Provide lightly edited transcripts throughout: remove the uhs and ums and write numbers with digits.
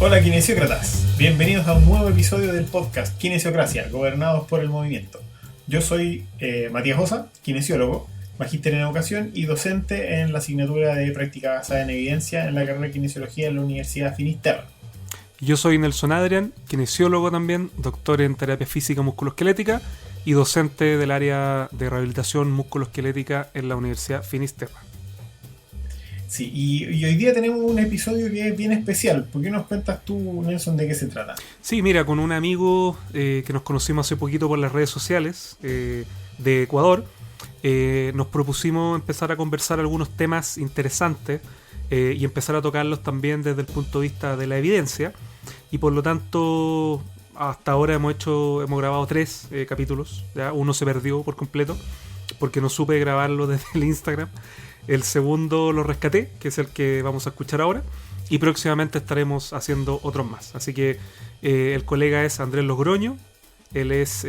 Hola kinesiócratas, bienvenidos a un nuevo episodio del podcast Kinesiocracia, gobernados por el movimiento. Yo soy Matías Osa, kinesiólogo, magíster en educación y docente en la asignatura de práctica basada en evidencia en la carrera de kinesiología en la Universidad Finisterra. Yo soy Nelson Adrián, kinesiólogo también, doctor en terapia física musculoesquelética y docente del área de rehabilitación musculoesquelética en la Universidad Finisterra. Sí, y hoy día tenemos un episodio que es bien especial. ¿Por qué nos cuentas tú, Nelson, de qué se trata? Sí, mira, con un amigo que nos conocimos hace poquito por las redes sociales de Ecuador, nos propusimos empezar a conversar algunos temas interesantes y empezar a tocarlos también desde el punto de vista de la evidencia. Y por lo tanto, hasta ahora hemos grabado 3 capítulos. ¿Ya? Uno se perdió por completo porque no supe grabarlo desde el Instagram. El segundo lo rescaté, que es el que vamos a escuchar ahora. Y próximamente estaremos haciendo otros más. Así que el colega es Andrés Logroño. Andrés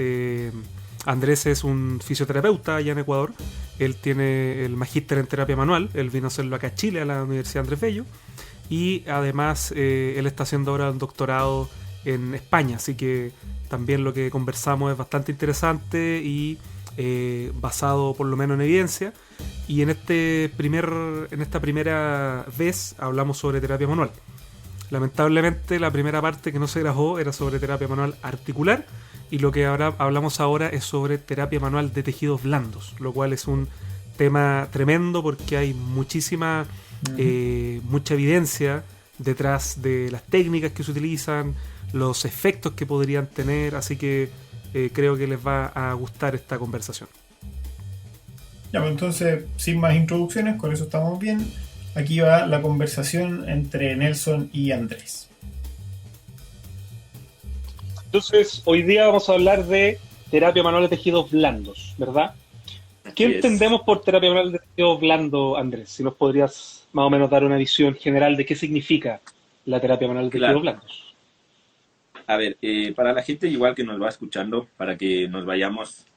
es un fisioterapeuta allá en Ecuador. Él tiene el magíster en terapia manual. Él vino a hacerlo acá a Chile, a la Universidad Andrés Bello. Y además él está haciendo ahora un doctorado en España. Así que también lo que conversamos es bastante interesante y basado por lo menos en evidencia. Y en esta primera vez hablamos sobre terapia manual. Lamentablemente la primera parte que no se grabó era sobre terapia manual articular, y lo que ahora hablamos ahora es sobre terapia manual de tejidos blandos, lo cual es un tema tremendo porque hay mucha evidencia detrás de las técnicas que se utilizan, los efectos que podrían tener, así que creo que les va a gustar esta conversación. Ya, pues entonces, sin más introducciones, con eso estamos bien. Aquí va la conversación entre Nelson y Andrés. Entonces, hoy día vamos a hablar de terapia manual de tejidos blandos, ¿verdad? ¿Qué entendemos por terapia manual de tejidos blandos, Andrés? Si nos podrías más o menos dar una visión general de qué significa la terapia manual de tejidos blandos. A ver, para la gente igual que nos va escuchando, para que nos vayamos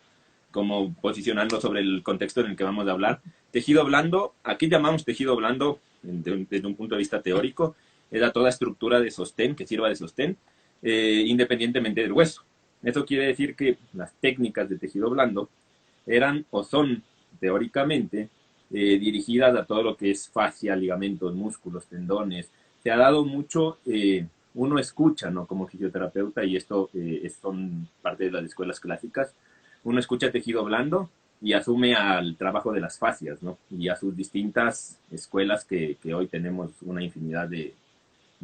como posicionando sobre el contexto en el que vamos a hablar. Tejido blando, aquí llamamos tejido blando desde un punto de vista teórico, era toda estructura de sostén que sirva de sostén, independientemente del hueso. Eso quiere decir que las técnicas de tejido blando eran o son teóricamente dirigidas a todo lo que es fascia, ligamentos, músculos, tendones. Se ha dado mucho, uno escucha, ¿no? Como fisioterapeuta, y esto son parte de las escuelas clásicas, uno escucha tejido blando y asume al trabajo de las fascias, ¿no? Y a sus distintas escuelas que hoy tenemos una infinidad de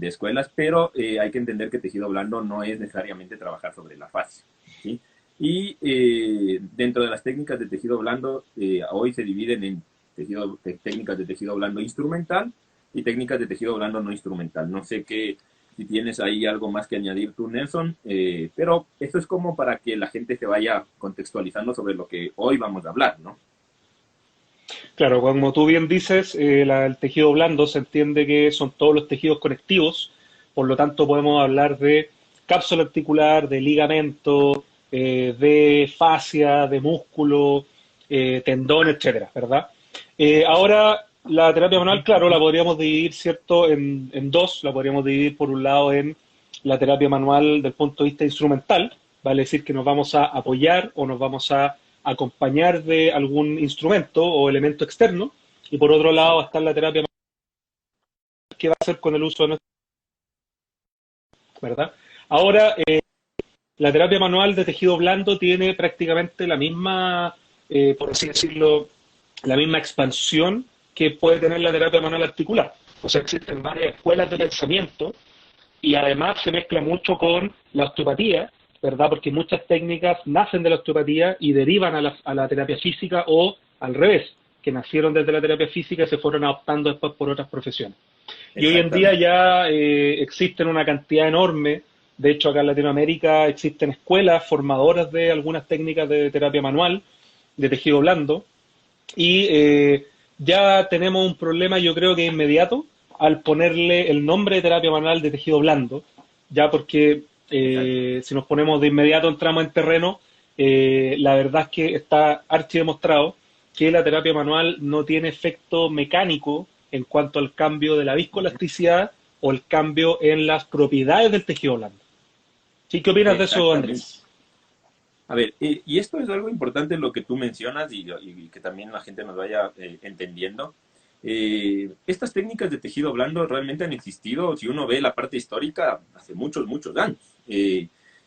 escuelas, pero hay que entender que tejido blando no es necesariamente trabajar sobre la fascia, ¿sí? Y dentro de las técnicas de tejido blando, hoy se dividen en técnicas de tejido blando instrumental y técnicas de tejido blando no instrumental. No sé si tienes ahí algo más que añadir tú, Nelson, pero esto es como para que la gente se vaya contextualizando sobre lo que hoy vamos a hablar, ¿no? Claro, como tú bien dices, el tejido blando se entiende que son todos los tejidos conectivos, por lo tanto podemos hablar de cápsula articular, de ligamento, de fascia, de músculo, tendón, etcétera, ¿verdad? Ahora, la terapia manual, claro, la podríamos dividir, ¿cierto?, en dos. La podríamos dividir, por un lado, en la terapia manual del punto de vista instrumental, vale decir que nos vamos a apoyar o nos vamos a acompañar de algún instrumento o elemento externo, y por otro lado está la terapia manual que va a hacer con el uso de nuestro, ¿verdad? Ahora, la terapia manual de tejido blando tiene prácticamente la misma, por así decirlo, la misma expansión que puede tener la terapia manual articular. O sea, existen varias escuelas de pensamiento y además se mezcla mucho con la osteopatía, ¿verdad? Porque muchas técnicas nacen de la osteopatía y derivan a la terapia física, o al revés, que nacieron desde la terapia física y se fueron adoptando después por otras profesiones. Y hoy en día ya existen una cantidad enorme. De hecho, acá en Latinoamérica existen escuelas formadoras de algunas técnicas de terapia manual de tejido blando, y ya tenemos un problema, yo creo que inmediato, al ponerle el nombre de terapia manual de tejido blando, ya porque si nos ponemos de inmediato, entramos en terreno, la verdad es que está archidemostrado que la terapia manual no tiene efecto mecánico en cuanto al cambio de la viscoelasticidad o el cambio en las propiedades del tejido blando. ¿Sí? ¿Qué opinas de eso, Andrés? A ver, y esto es algo importante lo que tú mencionas y que también la gente nos vaya entendiendo. Estas técnicas de tejido blando realmente han existido, si uno ve la parte histórica, hace muchos, muchos años.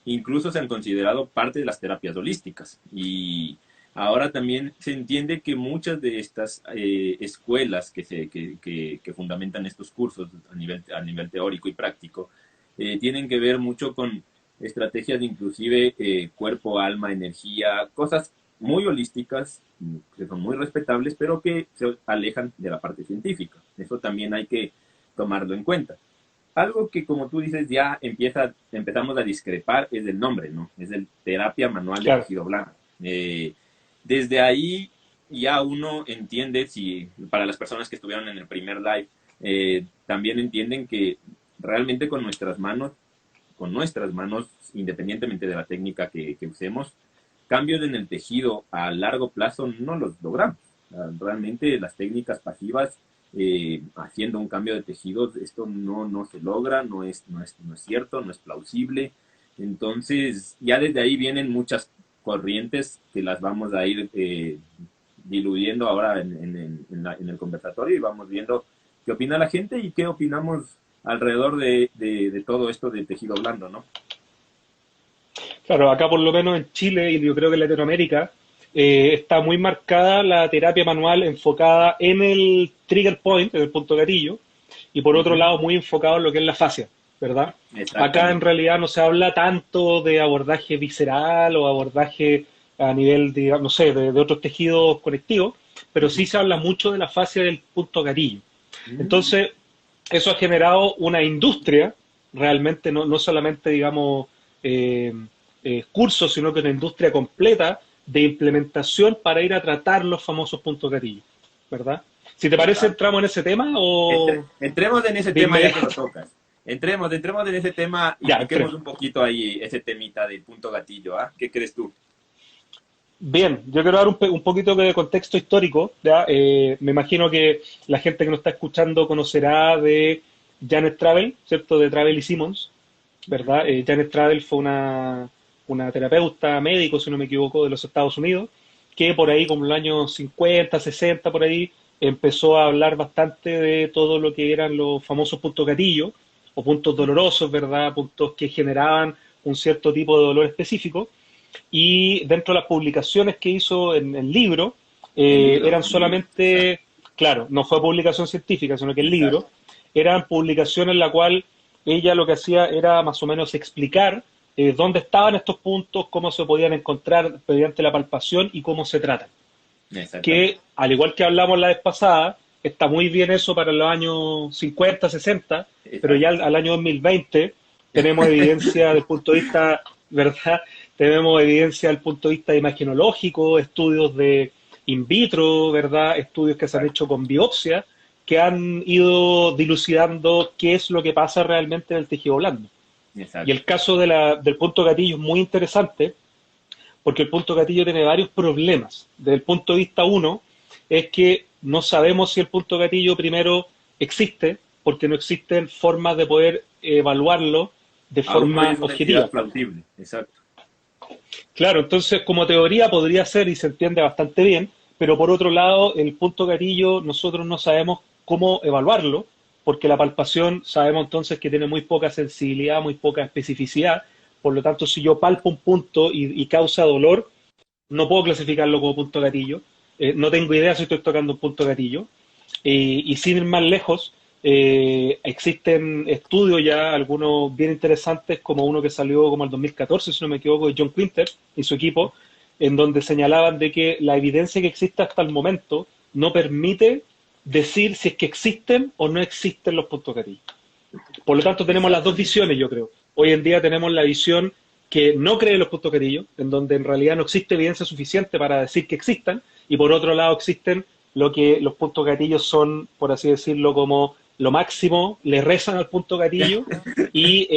Incluso se han considerado parte de las terapias holísticas. Y ahora también se entiende que muchas de estas escuelas que fundamentan estos cursos a nivel teórico y práctico tienen que ver mucho con estrategias inclusive cuerpo, alma, energía, cosas muy holísticas, que son muy respetables, pero que se alejan de la parte científica. Eso también hay que tomarlo en cuenta. Algo que, como tú dices, ya empezamos a discrepar es el nombre, ¿no? Es el terapia manual de tejido blando. Desde ahí ya uno entiende, si para las personas que estuvieron en el primer live, también entienden que realmente con nuestras manos, independientemente de la técnica que usemos, cambios en el tejido a largo plazo no los logramos. Realmente las técnicas pasivas, haciendo un cambio de tejido, esto no se logra, no es cierto, no es plausible. Entonces, ya desde ahí vienen muchas corrientes que las vamos a ir diluyendo ahora en el conversatorio y vamos viendo qué opina la gente y qué opinamos alrededor de todo esto del tejido blando, ¿no? Claro, acá por lo menos en Chile y yo creo que en Latinoamérica está muy marcada la terapia manual enfocada en el trigger point, en el punto gatillo, y por otro lado muy enfocado en lo que es la fascia, ¿verdad? Acá en realidad no se habla tanto de abordaje visceral o abordaje a nivel, digamos, no sé, de otros tejidos conectivos, pero sí se habla mucho de la fascia del punto gatillo. Entonces, eso ha generado una industria, realmente no solamente, digamos, cursos, sino que una industria completa de implementación para ir a tratar los famosos puntos gatillo, ¿verdad? Si te parece, entramos en ese tema o... Entremos en ese tema ya que lo tocas. Entremos en ese tema y expliquemos un poquito ahí ese temita del punto gatillo, ¿ah? ¿Qué crees tú? Bien, yo quiero dar un poquito de contexto histórico, ¿ya? Me imagino que la gente que nos está escuchando conocerá de Janet Travell, ¿cierto? De Travell y Simmons, ¿verdad? Janet Travell fue una terapeuta médico, si no me equivoco, de los Estados Unidos, que por ahí, como en los años 50, 60, por ahí, empezó a hablar bastante de todo lo que eran los famosos puntos gatillo, o puntos dolorosos, ¿verdad? Puntos que generaban un cierto tipo de dolor específico. Y dentro de las publicaciones que hizo en libro, eran solamente, claro, no fue publicación científica, sino que el libro, eran publicaciones en la cual ella lo que hacía era más o menos explicar dónde estaban estos puntos, cómo se podían encontrar mediante la palpación y cómo se tratan. Que, al igual que hablamos la vez pasada, está muy bien eso para los años 50, 60, pero ya al año 2020 tenemos evidencia del punto de vista, ¿verdad? Tenemos evidencia del punto de vista imagenológico, estudios de in vitro, ¿verdad? Estudios que se han hecho con biopsia, que han ido dilucidando qué es lo que pasa realmente en el tejido blando. Y el caso del punto gatillo es muy interesante, porque el punto gatillo tiene varios problemas. Desde el punto de vista uno, es que no sabemos si el punto gatillo primero existe, porque no existen formas de poder evaluarlo de forma objetiva. Plausible. Exacto. Claro, entonces como teoría podría ser y se entiende bastante bien, pero por otro lado el punto gatillo nosotros no sabemos cómo evaluarlo, porque la palpación sabemos entonces que tiene muy poca sensibilidad, muy poca especificidad, por lo tanto si yo palpo un punto y causa dolor, no puedo clasificarlo como punto gatillo, no tengo idea si estoy tocando un punto gatillo, y sin ir más lejos, existen estudios ya, algunos bien interesantes, como uno que salió como el 2014, si no me equivoco, de John Quinter y su equipo, en donde señalaban de que la evidencia que existe hasta el momento no permite decir si es que existen o no existen los puntos gatillo. Por lo tanto, tenemos las dos visiones, yo creo. Hoy en día tenemos la visión que no cree en los puntos gatillo, en donde en realidad no existe evidencia suficiente para decir que existan, y por otro lado existen lo que los puntos gatillos son, por así decirlo, como lo máximo, le rezan al punto gatillo y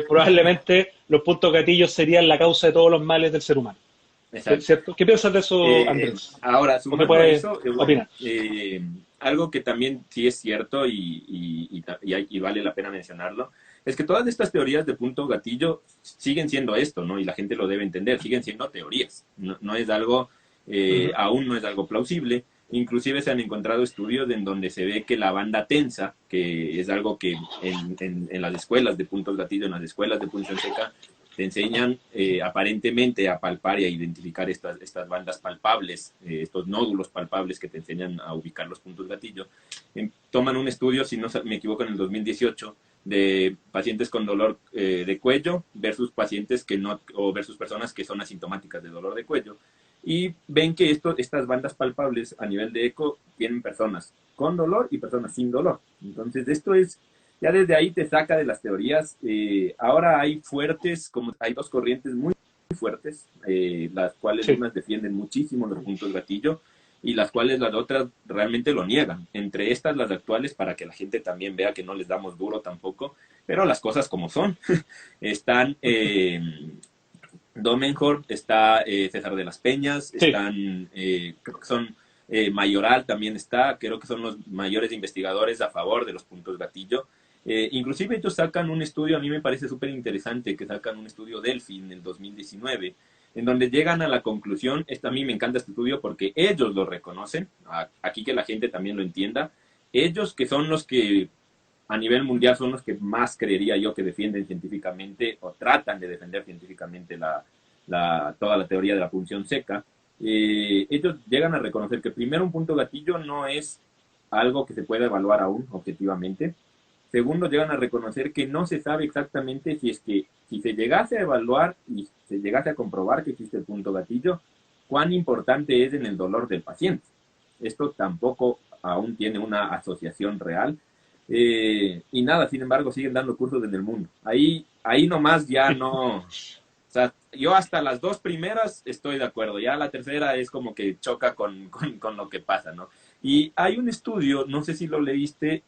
probablemente los puntos gatillos serían la causa de todos los males del ser humano. ¿Cierto? ¿Qué piensas de eso, Andrés? Ahora, sumando a eso, algo que también sí es cierto y vale la pena mencionarlo, es que todas estas teorías de punto gatillo siguen siendo esto, ¿no? Y la gente lo debe entender, siguen siendo teorías. No es algo, aún no es algo plausible. Inclusive se han encontrado estudios en donde se ve que la banda tensa, que es algo que en las escuelas de puntos gatillo, en las escuelas de punción seca, te enseñan aparentemente a palpar y a identificar estas bandas palpables, estos nódulos palpables que te enseñan a ubicar los puntos gatillo. Toman un estudio, si no me equivoco, en el 2018, de pacientes con dolor de cuello versus pacientes que no, o versus personas que son asintomáticas de dolor de cuello. Y ven que estas bandas palpables a nivel de eco tienen personas con dolor y personas sin dolor. Entonces, esto es, ya desde ahí te saca de las teorías. Ahora hay hay dos corrientes muy fuertes, las cuales unas defienden muchísimo los puntos gatillo y las cuales las otras realmente lo niegan. Entre estas, las actuales, para que la gente también vea que no les damos duro tampoco, pero las cosas como son. Están Domenhorn, está César de las Peñas, están, creo que son Mayoral también está, creo que son los mayores investigadores a favor de los puntos gatillo. Inclusive ellos sacan un estudio, a mí me parece súper interesante, que sacan un estudio Delphi en el 2019, en donde llegan a la conclusión, a mí me encanta este estudio porque ellos lo reconocen, aquí que la gente también lo entienda, ellos que son los que a nivel mundial son los que más creería yo que defienden científicamente o tratan de defender científicamente toda la teoría de la punción seca. Ellos llegan a reconocer que primero un punto gatillo no es algo que se pueda evaluar aún objetivamente. Segundo, llegan a reconocer que no se sabe exactamente si se llegase a evaluar y se llegase a comprobar que existe el punto gatillo, cuán importante es en el dolor del paciente. Esto tampoco aún tiene una asociación real. Y nada, sin embargo, siguen dando cursos en el mundo. Ahí nomás ya no... O sea, yo hasta las dos primeras estoy de acuerdo. Ya la tercera es como que choca con lo que pasa, ¿no? Y hay un estudio, no sé si lo leíste,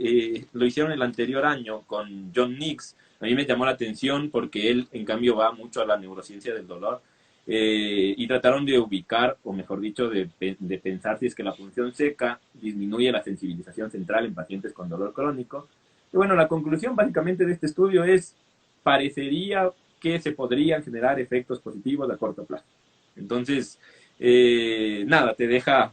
lo hicieron el anterior año con John Nix. A mí me llamó la atención porque él, en cambio, va mucho a la neurociencia del dolor. Y trataron de ubicar, o mejor dicho, de pensar si es que la punción seca disminuye la sensibilización central en pacientes con dolor crónico. Y bueno, la conclusión básicamente de este estudio parecería que se podrían generar efectos positivos a corto plazo. Entonces, nada, te deja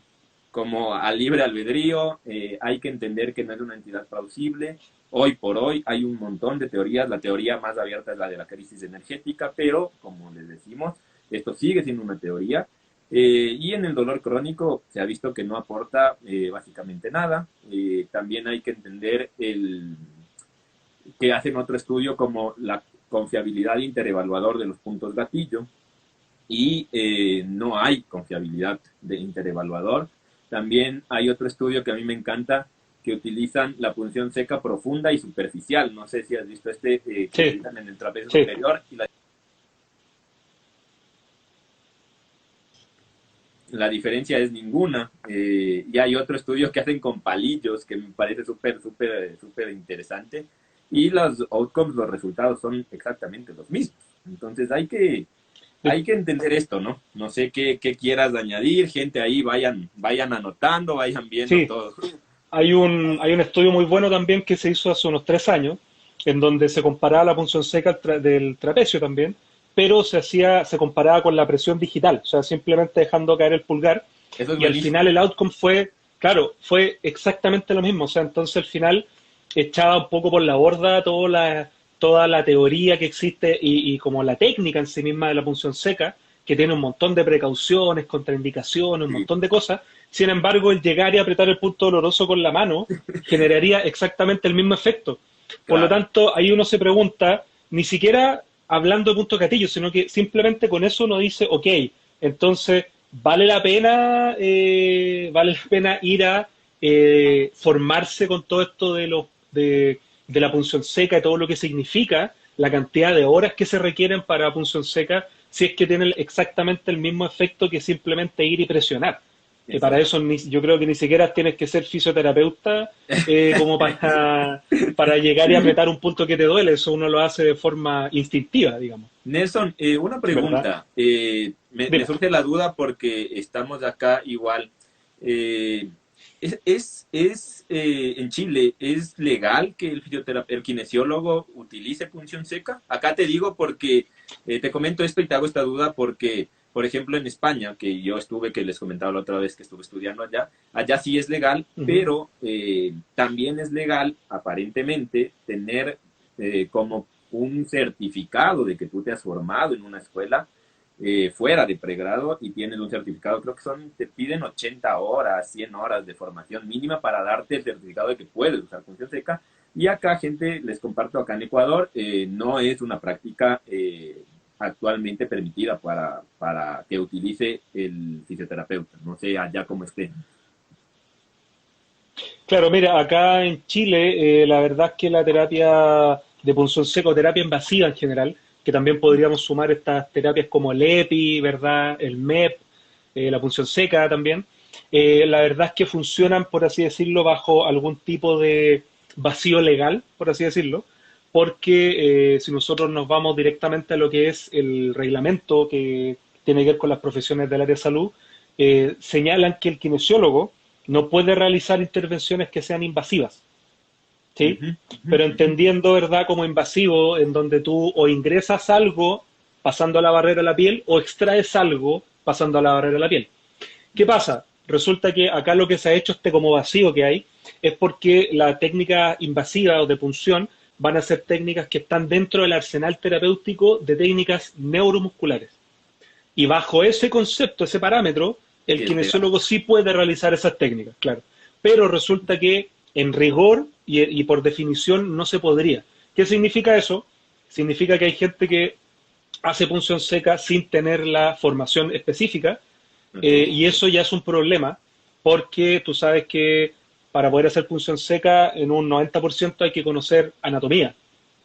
como a libre albedrío. Hay que entender que no es una entidad plausible. Hoy por hoy hay un montón de teorías. La teoría más abierta es la de la crisis energética, pero, como les decimos, esto sigue siendo una teoría. Y en el dolor crónico se ha visto que no aporta básicamente nada. También hay que entender que hacen otro estudio como la confiabilidad interevaluador de los puntos gatillo, y no hay confiabilidad de interevaluador. También hay otro estudio que a mí me encanta, que utilizan la punción seca profunda y superficial. No sé si has visto que utilizan en el trapecio superior, y la diferencia es ninguna. Y hay otro estudio que hacen con palillos que me parece súper interesante, y los outcomes, los resultados son exactamente los mismos. Entonces hay que entender esto, ¿no? No sé qué quieras añadir, gente ahí, vayan anotando, vayan viendo todo. Hay un estudio muy bueno también que se hizo hace unos 3 años, en donde se comparaba la punción seca del trapecio también, pero se comparaba con la presión digital, o sea, simplemente dejando caer el pulgar. Eso es y al buenísimo. final el outcome fue exactamente lo mismo. O sea, entonces al final echaba un poco por la borda toda la teoría que existe y como la técnica en sí misma de la punción seca, que tiene un montón de precauciones, contraindicaciones, un montón de cosas. Sin embargo, el llegar y apretar el punto doloroso con la mano generaría exactamente el mismo efecto. Por lo tanto, ahí uno se pregunta, ni siquiera hablando de puntos gatillos, sino que simplemente con eso uno dice, ok, entonces vale la pena ir a formarse con todo esto de la punción seca y todo lo que significa, la cantidad de horas que se requieren para punción seca, si es que tiene exactamente el mismo efecto que simplemente ir y presionar. Que para eso yo creo que ni siquiera tienes que ser fisioterapeuta como para llegar y apretar un punto que te duele. Eso uno lo hace de forma instintiva, digamos. Nelson, una pregunta. Me surge la duda porque estamos acá igual. En Chile, ¿es legal que el kinesiólogo utilice punción seca? Acá te digo porque, te comento esto y te hago esta duda porque, por ejemplo, en España, que yo estuve, que les comentaba la otra vez que estuve estudiando allá sí es legal, Ujú. pero también es legal, aparentemente, tener como un certificado de que tú te has formado en una escuela fuera de pregrado y tienes un certificado, creo que te piden 80 horas, 100 horas de formación mínima para darte el certificado de que puedes usar punción seca. Y acá, gente, les comparto, acá en Ecuador, no es una práctica actualmente permitida para que utilice el fisioterapeuta. No sé allá cómo esté. Claro, mira, acá en Chile, la verdad es que la terapia de punción seca o terapia invasiva en general, que también podríamos sumar estas terapias como el EPI, ¿verdad? El MEP, la punción seca también, la verdad es que funcionan, por así decirlo, bajo algún tipo de vacío legal, por así decirlo, porque si nosotros nos vamos directamente a lo que es el reglamento que tiene que ver con las profesiones del área de salud, señalan que el kinesiólogo no puede realizar intervenciones que sean invasivas, ¿sí? Ujú, ujú, Pero ujú. entendiendo, ¿verdad?, como invasivo, en donde tú o ingresas algo pasando a la barrera de la piel o extraes algo pasando a la barrera de la piel. ¿Qué pasa? Resulta que acá lo que se ha hecho, este como vacío que hay, es porque la técnica invasiva o de punción van a ser técnicas que están dentro del arsenal terapéutico de técnicas neuromusculares. Y bajo ese concepto, ese parámetro, el Que es legal. kinesiólogo sí puede realizar esas técnicas, claro. Pero resulta que en rigor y por definición no se podría. ¿Qué significa eso? Significa que hay gente que hace punción seca sin tener la formación específica, Ok. y eso ya es un problema porque tú sabes que para poder hacer punción seca en un 90% hay que conocer anatomía.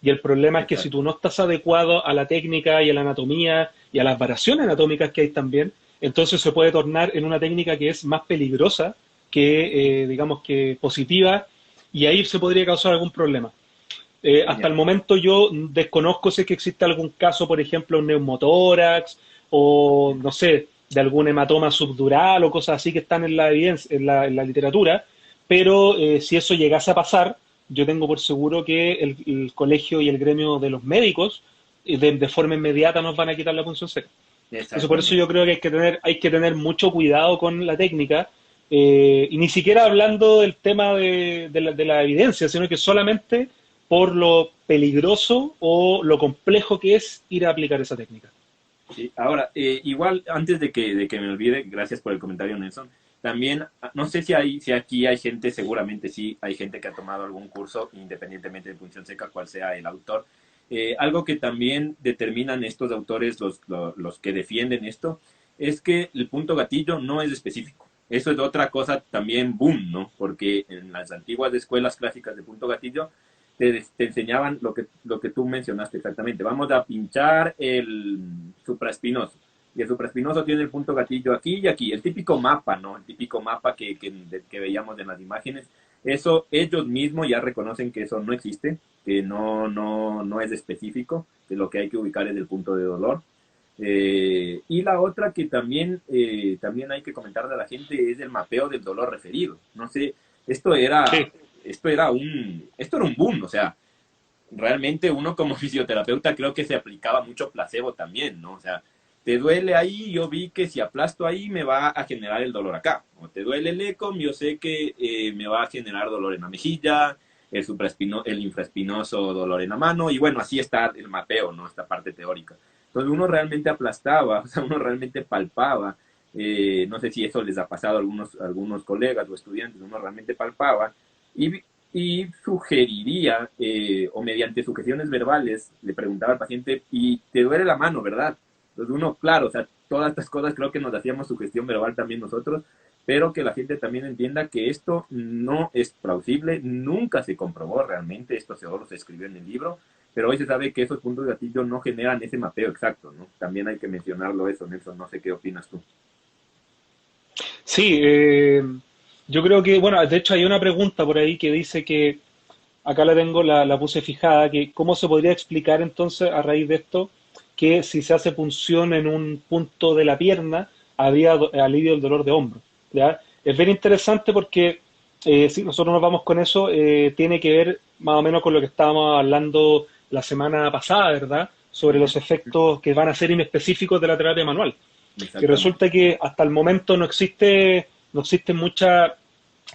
Y el problema es que si Exacto. tú no estás adecuado a la técnica y a la anatomía y a las variaciones anatómicas que hay también, entonces se puede tornar en una técnica que es más peligrosa que, digamos, que positiva, y ahí se podría causar algún problema. Hasta Ya. el momento yo desconozco si es que existe algún caso, por ejemplo, un neumotórax o, no sé, de algún hematoma subdural o cosas así que están en la evidencia, en la literatura, pero si eso llegase a pasar, yo tengo por seguro que el colegio y el gremio de los médicos de forma inmediata nos van a quitar la punción seca. Entonces, por eso Exactamente. yo creo que hay que tener mucho cuidado con la técnica, y ni siquiera hablando del tema de la evidencia, sino que solamente por lo peligroso o lo complejo que es ir a aplicar esa técnica. Sí, ahora, igual, antes de que me olvide, gracias por el comentario, Nelson. También, no sé si aquí hay gente, seguramente sí, hay gente que ha tomado algún curso, independientemente de punción seca, cual sea el autor. Algo que también determinan estos autores, los que defienden esto, es que el punto gatillo no es específico. Eso es otra cosa también boom, ¿no? Porque en las antiguas escuelas clásicas de punto gatillo te enseñaban lo que tú mencionaste exactamente. Vamos a pinchar el supraespinoso. Y el supraespinoso tiene el punto gatillo aquí y aquí. El típico mapa, ¿no? El típico mapa que veíamos en las imágenes. Eso ellos mismos ya reconocen que eso no existe, que no es específico, que lo que hay que ubicar es el punto de dolor. Y la otra que también hay que comentarle a la gente es el mapeo del dolor referido. No sé, esto era, Sí, esto era un boom, o sea, realmente uno como fisioterapeuta creo que se aplicaba mucho placebo también, ¿no? O sea, te duele ahí, yo vi que si aplasto ahí me va a generar el dolor acá. O te duele el ECOM, yo sé que me va a generar dolor en la mejilla, el infraespinoso dolor en la mano, y bueno, así está el mapeo, ¿no? Esta parte teórica. Entonces uno realmente aplastaba, o sea, uno realmente palpaba. No sé si eso les ha pasado a algunos colegas o estudiantes, uno realmente palpaba y, y sugeriría, o mediante sugestiones verbales, le preguntaba al paciente, y te duele la mano, ¿verdad? Entonces uno, claro, o sea, todas estas cosas creo que nos hacíamos sugestión verbal también nosotros, pero que la gente también entienda que esto no es plausible, nunca se comprobó realmente, esto solo se escribió en el libro, pero hoy se sabe que esos puntos de gatillo no generan ese mapeo exacto, ¿no? También hay que mencionarlo eso, Nelson, no sé qué opinas tú. sí, yo creo que, bueno, de hecho hay una pregunta por ahí que dice que, acá la tengo, la puse fijada, que cómo se podría explicar entonces a raíz de esto que si se hace punción en un punto de la pierna habría alivio del dolor de hombro, ¿ya? es bien interesante porque si nosotros nos vamos con eso, tiene que ver más o menos con lo que estábamos hablando la semana pasada, ¿verdad? Sobre los efectos que van a ser inespecíficos de la terapia manual. Y Exactamente. resulta que hasta el momento no existe mucha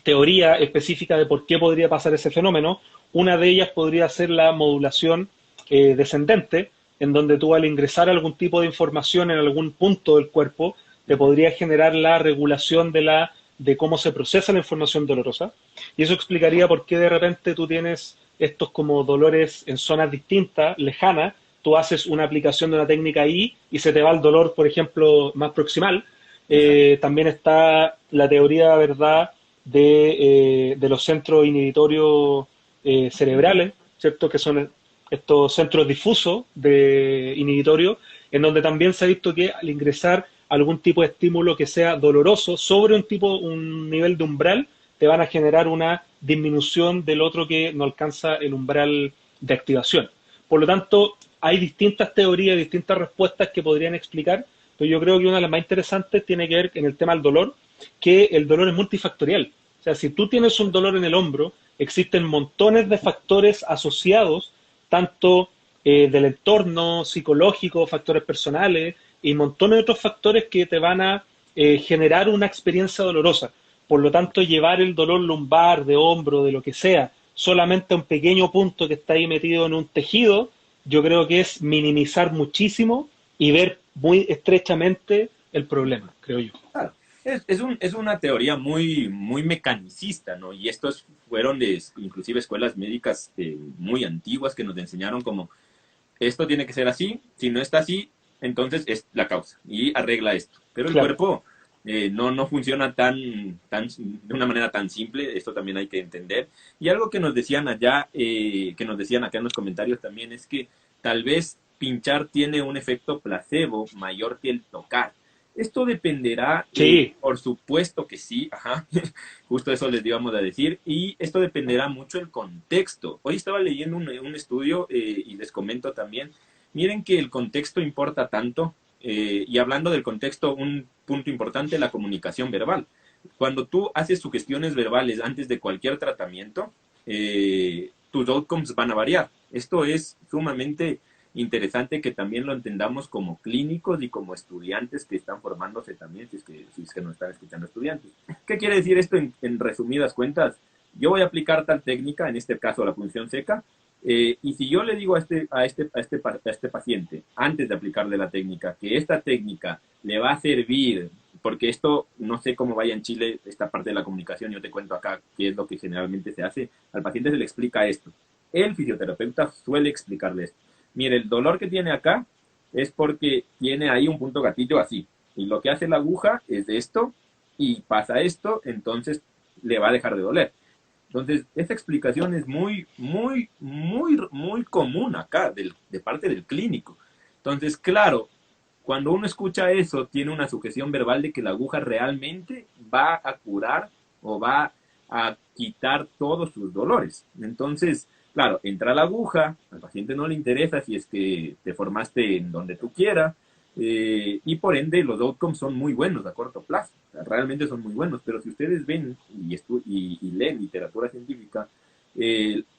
teoría específica de por qué podría pasar ese fenómeno. Una de ellas podría ser la modulación descendente, en donde tú al ingresar algún tipo de información en algún punto del cuerpo, te podría generar la regulación de cómo se procesa la información dolorosa. Y eso explicaría por qué de repente tú tienes estos como dolores en zonas distintas, lejanas. Tú haces una aplicación de una técnica ahí y se te va el dolor, por ejemplo, más proximal. Exacto. También está la teoría, ¿verdad?, de los centros inhibitorios cerebrales, ¿cierto? Que son estos centros difusos de inhibitorios, en donde también se ha visto que al ingresar algún tipo de estímulo que sea doloroso sobre un nivel de umbral, te van a generar una disminución del otro que no alcanza el umbral de activación. Por lo tanto, hay distintas teorías, distintas respuestas que podrían explicar, pero yo creo que una de las más interesantes tiene que ver en el tema del dolor, que el dolor es multifactorial. O sea, si tú tienes un dolor en el hombro, existen montones de factores asociados, tanto del entorno psicológico, factores personales y montones de otros factores que te van a generar una experiencia dolorosa. Por lo tanto, llevar el dolor lumbar, de hombro, de lo que sea, solamente a un pequeño punto que está ahí metido en un tejido, yo creo que es minimizar muchísimo y ver muy estrechamente el problema, creo yo. Claro. Es una teoría muy, muy mecanicista, ¿no? Y estos fueron de inclusive escuelas médicas muy antiguas que nos enseñaron como esto tiene que ser así, si no está así, entonces es la causa y arregla esto. Pero el Claro. cuerpo no funciona de una manera tan simple, esto también hay que entender. Y algo que nos decían allá, que nos decían acá en los comentarios también, es que tal vez pinchar tiene un efecto placebo mayor que el tocar. Esto dependerá, Sí, por supuesto que sí, ajá, justo eso les íbamos a decir, y esto dependerá mucho del contexto. Hoy estaba leyendo un estudio y les comento también, miren que el contexto importa tanto, y hablando del contexto, un punto importante, la comunicación verbal. Cuando tú haces sugestiones verbales antes de cualquier tratamiento, tus outcomes van a variar. Esto es sumamente interesante que también lo entendamos como clínicos y como estudiantes que están formándose también, si es que nos están escuchando estudiantes. ¿Qué quiere decir esto en resumidas cuentas? Yo voy a aplicar tal técnica, en este caso la punción seca, y si yo le digo a este paciente, antes de aplicarle la técnica, que esta técnica le va a servir, porque esto, no sé cómo vaya en Chile, esta parte de la comunicación, yo te cuento acá qué es lo que generalmente se hace, al paciente se le explica esto. El fisioterapeuta suele explicarle esto. Mire, el dolor que tiene acá es porque tiene ahí un punto gatillo así. Y lo que hace la aguja es de esto y pasa esto, entonces le va a dejar de doler. Entonces, esta explicación es muy, muy, muy, muy común acá, de parte del clínico. Entonces, claro, cuando uno escucha eso, tiene una sujeción verbal de que la aguja realmente va a curar o va a quitar todos sus dolores. Entonces, claro, entra la aguja, al paciente no le interesa si es que te formaste en donde tú quieras, y por ende los outcomes son muy buenos a corto plazo, o sea, realmente son muy buenos, pero si ustedes ven y leen literatura científica,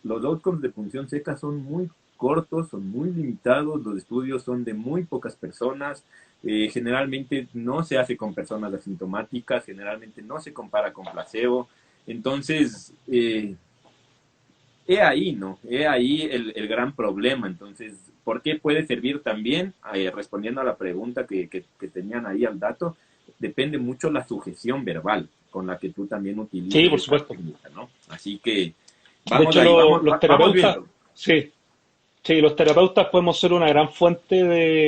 los outcomes de punción seca son muy cortos, son muy limitados, los estudios son de muy pocas personas, generalmente no se hace con personas asintomáticas, generalmente no se compara con placebo, entonces he ahí, ¿no? He ahí el gran problema. Entonces, ¿por qué puede servir también? Respondiendo a la pregunta que tenían ahí al dato, depende mucho la sujeción verbal con la que tú también sí, utilices por esta supuesto. técnica, ¿no? Así que De vamos hecho, ahí, los vamos terapeutas, viendo. sí, sí, los terapeutas podemos ser una gran fuente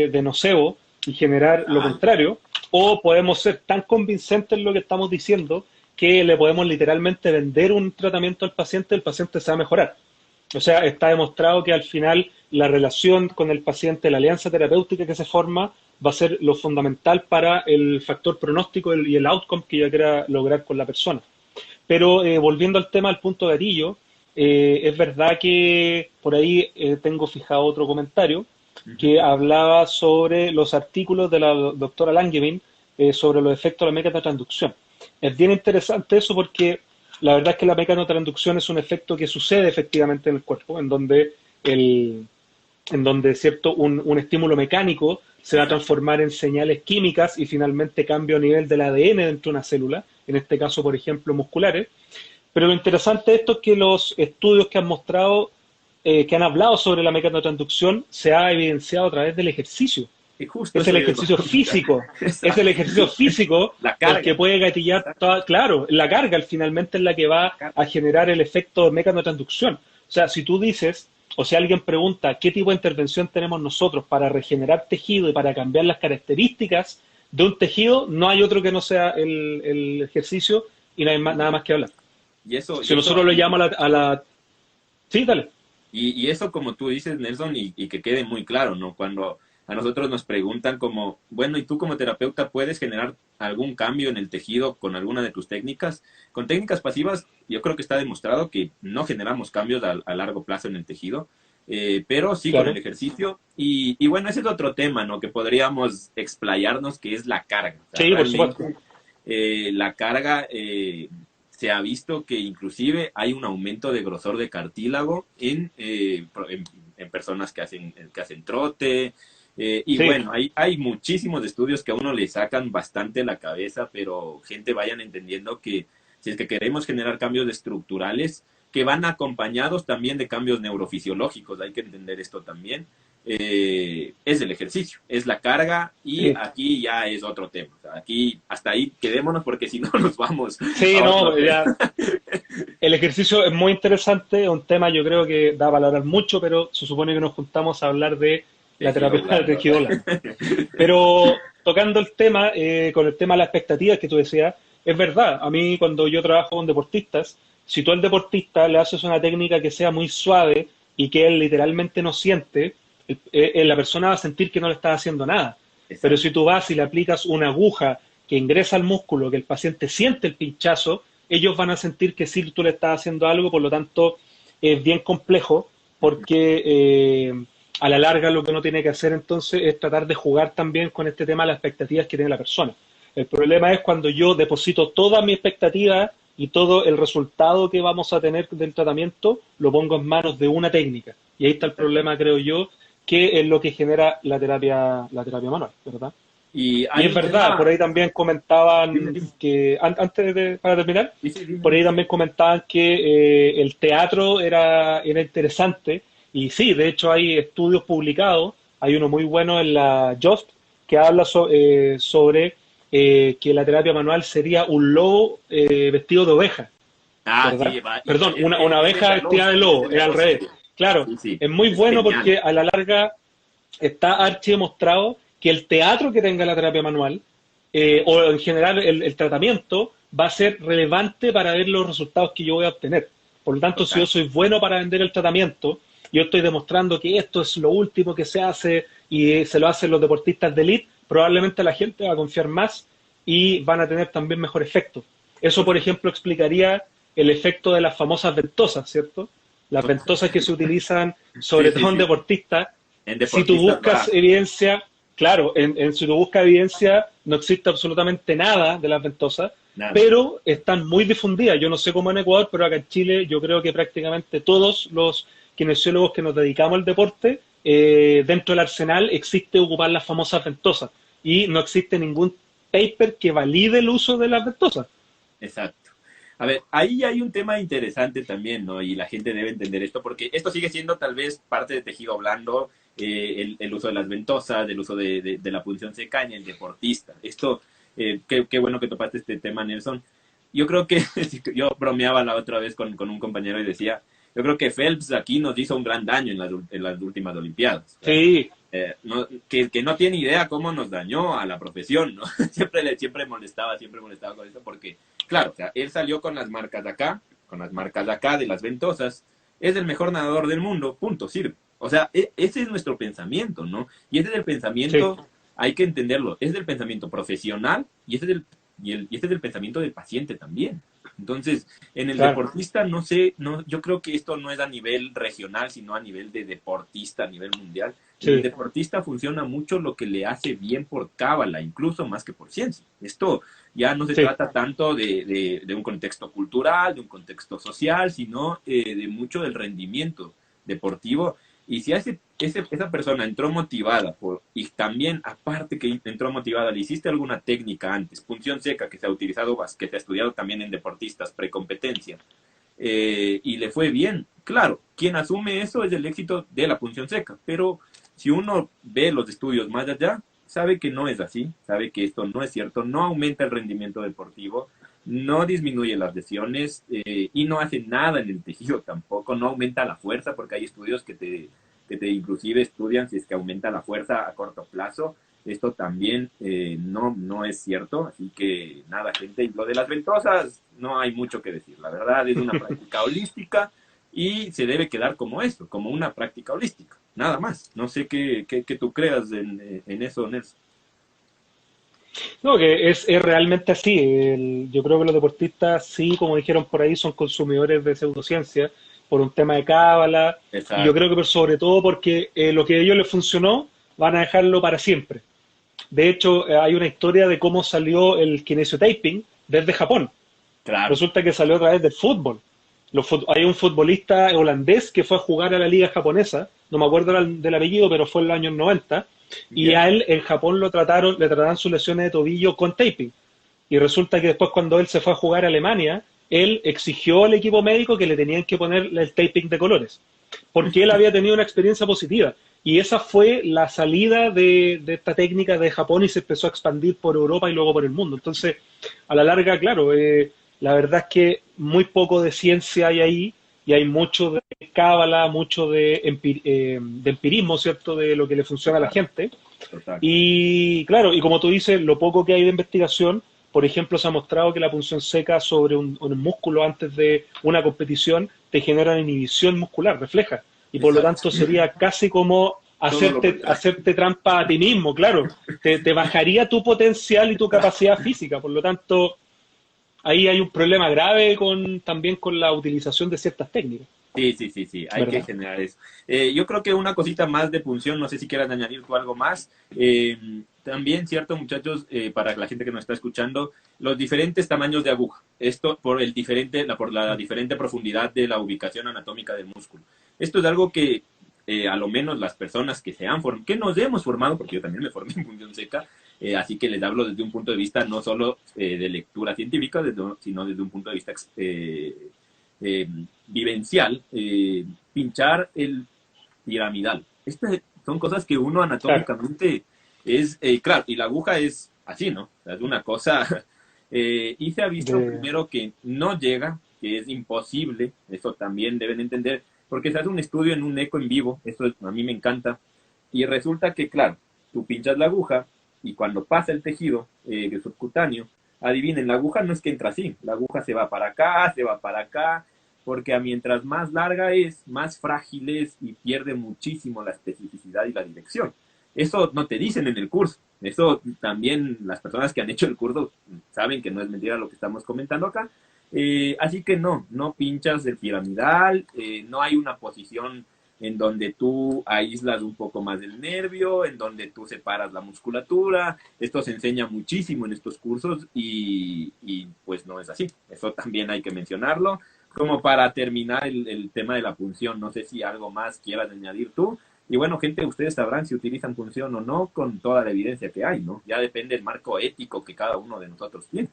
de nocebo y generar lo Ah, contrario, o podemos ser tan convincentes en lo que estamos diciendo que le podemos literalmente vender un tratamiento al paciente, el paciente se va a mejorar. O sea, está demostrado que al final la relación con el paciente, la alianza terapéutica que se forma, va a ser lo fundamental para el factor pronóstico y el outcome que yo quiera lograr con la persona. Pero volviendo al tema del punto gatillo, es verdad que por ahí tengo fijado otro comentario que hablaba sobre los artículos de la doctora Langevin sobre los efectos de la metatransducción. es bien interesante eso porque la verdad es que la mecanotransducción es un efecto que sucede efectivamente en el cuerpo, el, en donde cierto, un estímulo mecánico se va a transformar en señales químicas y finalmente cambio a nivel del ADN dentro de una célula, en este caso, por ejemplo, musculares. Pero lo interesante de esto es que los estudios que han mostrado, que han hablado sobre la mecanotransducción, se ha evidenciado a través del ejercicio. Y justo Es eso el yo iba a ejercicio comentar. físico, es el ejercicio físico La el carga. que puede gatillar toda, claro, la carga finalmente es la que va a generar el efecto de mecanotransducción. O sea, si tú dices, o si alguien pregunta qué tipo de intervención tenemos nosotros para regenerar tejido y para cambiar las características de un tejido, no hay otro que no sea el ejercicio y no hay nada más que hablar. Y eso, Si nosotros lo llamamos Sí, dale. y eso, como tú dices, Nelson, y que quede muy claro, ¿no? Cuando a nosotros nos preguntan como, bueno, ¿y tú como terapeuta puedes generar algún cambio en el tejido con alguna de tus técnicas? Con técnicas pasivas, yo creo que está demostrado que no generamos cambios a largo plazo en el tejido, pero sí con Claro. el ejercicio. Y bueno, ese es otro tema, ¿no? Que podríamos explayarnos, que es la carga. O sea, Sí, por supuesto. la carga, se ha visto que inclusive hay un aumento de grosor de cartílago en personas que hacen trote. Y Sí. bueno, hay muchísimos estudios que a uno le sacan bastante la cabeza, pero gente, vayan entendiendo que si es que queremos generar cambios estructurales, que van acompañados también de cambios neurofisiológicos, hay que entender esto también, es el ejercicio, es la carga, y Sí. aquí ya es otro tema. O sea, aquí hasta ahí quedémonos porque si no nos vamos Sí, a no, otro tema. ya. El ejercicio es muy interesante, es un tema yo creo que da para hablar mucho, pero se supone que nos juntamos a hablar de la terapia de tejido blando. Pero tocando el tema, con el tema de las expectativas que tú decías, es verdad, a mí cuando yo trabajo con deportistas, si tú al deportista le haces una técnica que sea muy suave y que él literalmente no siente, la persona va a sentir que no le estás haciendo nada. Pero si tú vas y le aplicas una aguja que ingresa al músculo, que el paciente siente el pinchazo, ellos van a sentir que sí tú le estás haciendo algo, por lo tanto es bien complejo porque a la larga lo que uno tiene que hacer entonces es tratar de jugar también con este tema de las expectativas que tiene la persona. El problema es cuando yo deposito toda mi expectativa y todo el resultado que vamos a tener del tratamiento lo pongo en manos de una técnica. Y ahí está el problema, creo yo, que es lo que genera la terapia manual, ¿verdad? Y Y es verdad, por ahí también comentaban que, para terminar, por ahí también comentaban que el teatro era interesante, y sí, de hecho hay estudios publicados, hay uno muy bueno en la JOST que habla sobre que la terapia manual sería un lobo vestido de oveja, ¿verdad? Sí, Perdón, una oveja vestida de lobo, era al revés. Claro, Sí, sí. es muy Es bueno genial. porque a la larga está archi demostrado que el teatro que tenga la terapia manual, o en general el tratamiento, va a ser relevante para ver los resultados que yo voy a obtener. Por lo tanto, si yo soy bueno para vender el tratamiento, yo estoy demostrando que esto es lo último que se hace y se lo hacen los deportistas de elite, probablemente la gente va a confiar más y van a tener también mejor efecto. Eso, por ejemplo, explicaría el efecto de las famosas ventosas, ¿cierto? Las ventosas que se utilizan sobre todo en deportistas. En Si tú deportistas buscas va. evidencia, claro, si tú buscas evidencia, no existe absolutamente nada de las ventosas, Nada. pero están muy difundidas. Yo no sé cómo en Ecuador, pero acá en Chile yo creo que prácticamente todos los kinesiólogos que nos dedicamos al deporte, dentro del arsenal existe ocupar las famosas ventosas y no existe ningún paper que valide el uso de las ventosas. Exacto. A ver, ahí hay un tema interesante también, ¿no? Y la gente debe entender esto, porque esto sigue siendo tal vez parte de tejido blando, el uso de las ventosas, el uso de la punción seca en el deportista. Esto, qué bueno que topaste este tema, Nelson. Yo creo que, yo bromeaba la otra vez con un compañero y decía, yo creo que Phelps aquí nos hizo un gran daño en las últimas Olimpiadas. Sí, Que no tiene idea cómo nos dañó a la profesión, ¿no? Siempre molestaba con eso, porque, claro, o sea, él salió con las marcas de acá, de las ventosas, es el mejor nadador del mundo, punto, sirve. O sea, ese es nuestro pensamiento, ¿no? Y ese es el pensamiento, sí. hay que entenderlo, ese es el pensamiento profesional y ese es el pensamiento del paciente también. Entonces, en el Claro. deportista, no sé, no, yo creo que esto no es a nivel regional, sino a nivel de deportista, a nivel mundial. En el Sí, deportista funciona mucho lo que le hace bien por cábala, incluso más que por ciencia. Esto ya no se sí. trata tanto de un contexto cultural, de un contexto social, sino de mucho del rendimiento deportivo. Y si esa persona entró motivada y también, aparte que entró motivada, le hiciste alguna técnica antes, punción seca que se ha utilizado, que se ha estudiado también en deportistas, precompetencia, y le fue bien, claro, quien asume eso es el éxito de la punción seca, pero si uno ve los estudios más allá, sabe que no es así, sabe que esto no es cierto, no aumenta el rendimiento deportivo, no disminuye las lesiones y no hace nada en el tejido tampoco, no aumenta la fuerza, porque hay estudios que te inclusive estudian si es que aumenta la fuerza a corto plazo. Esto también no es cierto, así que nada, gente, y lo de las ventosas no hay mucho que decir, la verdad es una práctica holística y se debe quedar como eso, como una práctica holística, nada más. No sé qué tú creas en eso, Nelson. No, que es realmente así. Yo creo que los deportistas, sí, como dijeron por ahí, son consumidores de pseudociencia por un tema de cábala. Y yo Exacto, creo que sobre todo porque lo que a ellos les funcionó, van a dejarlo para siempre. De hecho, hay una historia de cómo salió el kinesiotaping desde Japón. claro, Resulta que salió a través del fútbol. Hay un futbolista holandés que fue a jugar a la liga japonesa, no me acuerdo del apellido, pero fue en los años 90, y ya, a él en Japón le trataron sus lesiones de tobillo con taping. Y resulta que después cuando él se fue a jugar a Alemania, él exigió al equipo médico que le tenían que poner el taping de colores, porque él había tenido una experiencia positiva. Y esa fue la salida de esta técnica de Japón y se empezó a expandir por Europa y luego por el mundo. Entonces, a la larga, claro, la verdad es que muy poco de ciencia hay ahí y hay mucho de cábala, mucho de empirismo, ¿cierto?, de lo que le funciona a la total, gente. total. Y claro, y como tú dices, lo poco que hay de investigación, por ejemplo, se ha mostrado que la punción seca sobre un músculo antes de una competición te genera una inhibición muscular, refleja. Y por lo Exacto, tanto sería casi como todo lo contrario. hacerte trampa a ti mismo, claro. Te bajaría tu potencial y tu capacidad física. Por lo tanto, ahí hay un problema grave también con la utilización de ciertas técnicas, Sí, sí, sí, sí, hay que ¿verdad? generar eso. Yo creo que una cosita más de punción, no sé si quieras añadir tú algo más. También, cierto, muchachos, para la gente que nos está escuchando, los diferentes tamaños de aguja. Esto por la diferente profundidad de la ubicación anatómica del músculo. Esto es algo que a lo menos las personas que nos hemos formado, porque yo también me formé en punción seca, así que les hablo desde un punto de vista no solo de lectura científica, sino desde un punto de vista eh, vivencial, pinchar el piramidal. Estas son cosas que uno Claro. anatómicamente claro, y la aguja es así, ¿no? O sea, es una cosa, y se ha visto De, primero que no llega, que es imposible, eso también deben entender, porque se hace un estudio en un eco en vivo, a mí me encanta, y resulta que, claro, tú pinchas la aguja y cuando pasa el tejido subcutáneo, adivinen, la aguja no es que entra así, la aguja se va para acá, se va para acá, porque mientras más larga es, más frágil es y pierde muchísimo la especificidad y la dirección. Eso no te dicen en el curso. Eso también las personas que han hecho el curso saben que no es mentira lo que estamos comentando acá. Así que no pinchas el piramidal, no hay una posición en donde tú aíslas un poco más el nervio, en donde tú separas la musculatura. Esto se enseña muchísimo en estos cursos y pues no es así. Eso también hay que mencionarlo. Como para terminar el tema de la punción, no sé si algo más quieras añadir tú. Y bueno, gente, ustedes sabrán si utilizan punción o no con toda la evidencia que hay, ¿no? Ya depende del marco ético que cada uno de nosotros tiene.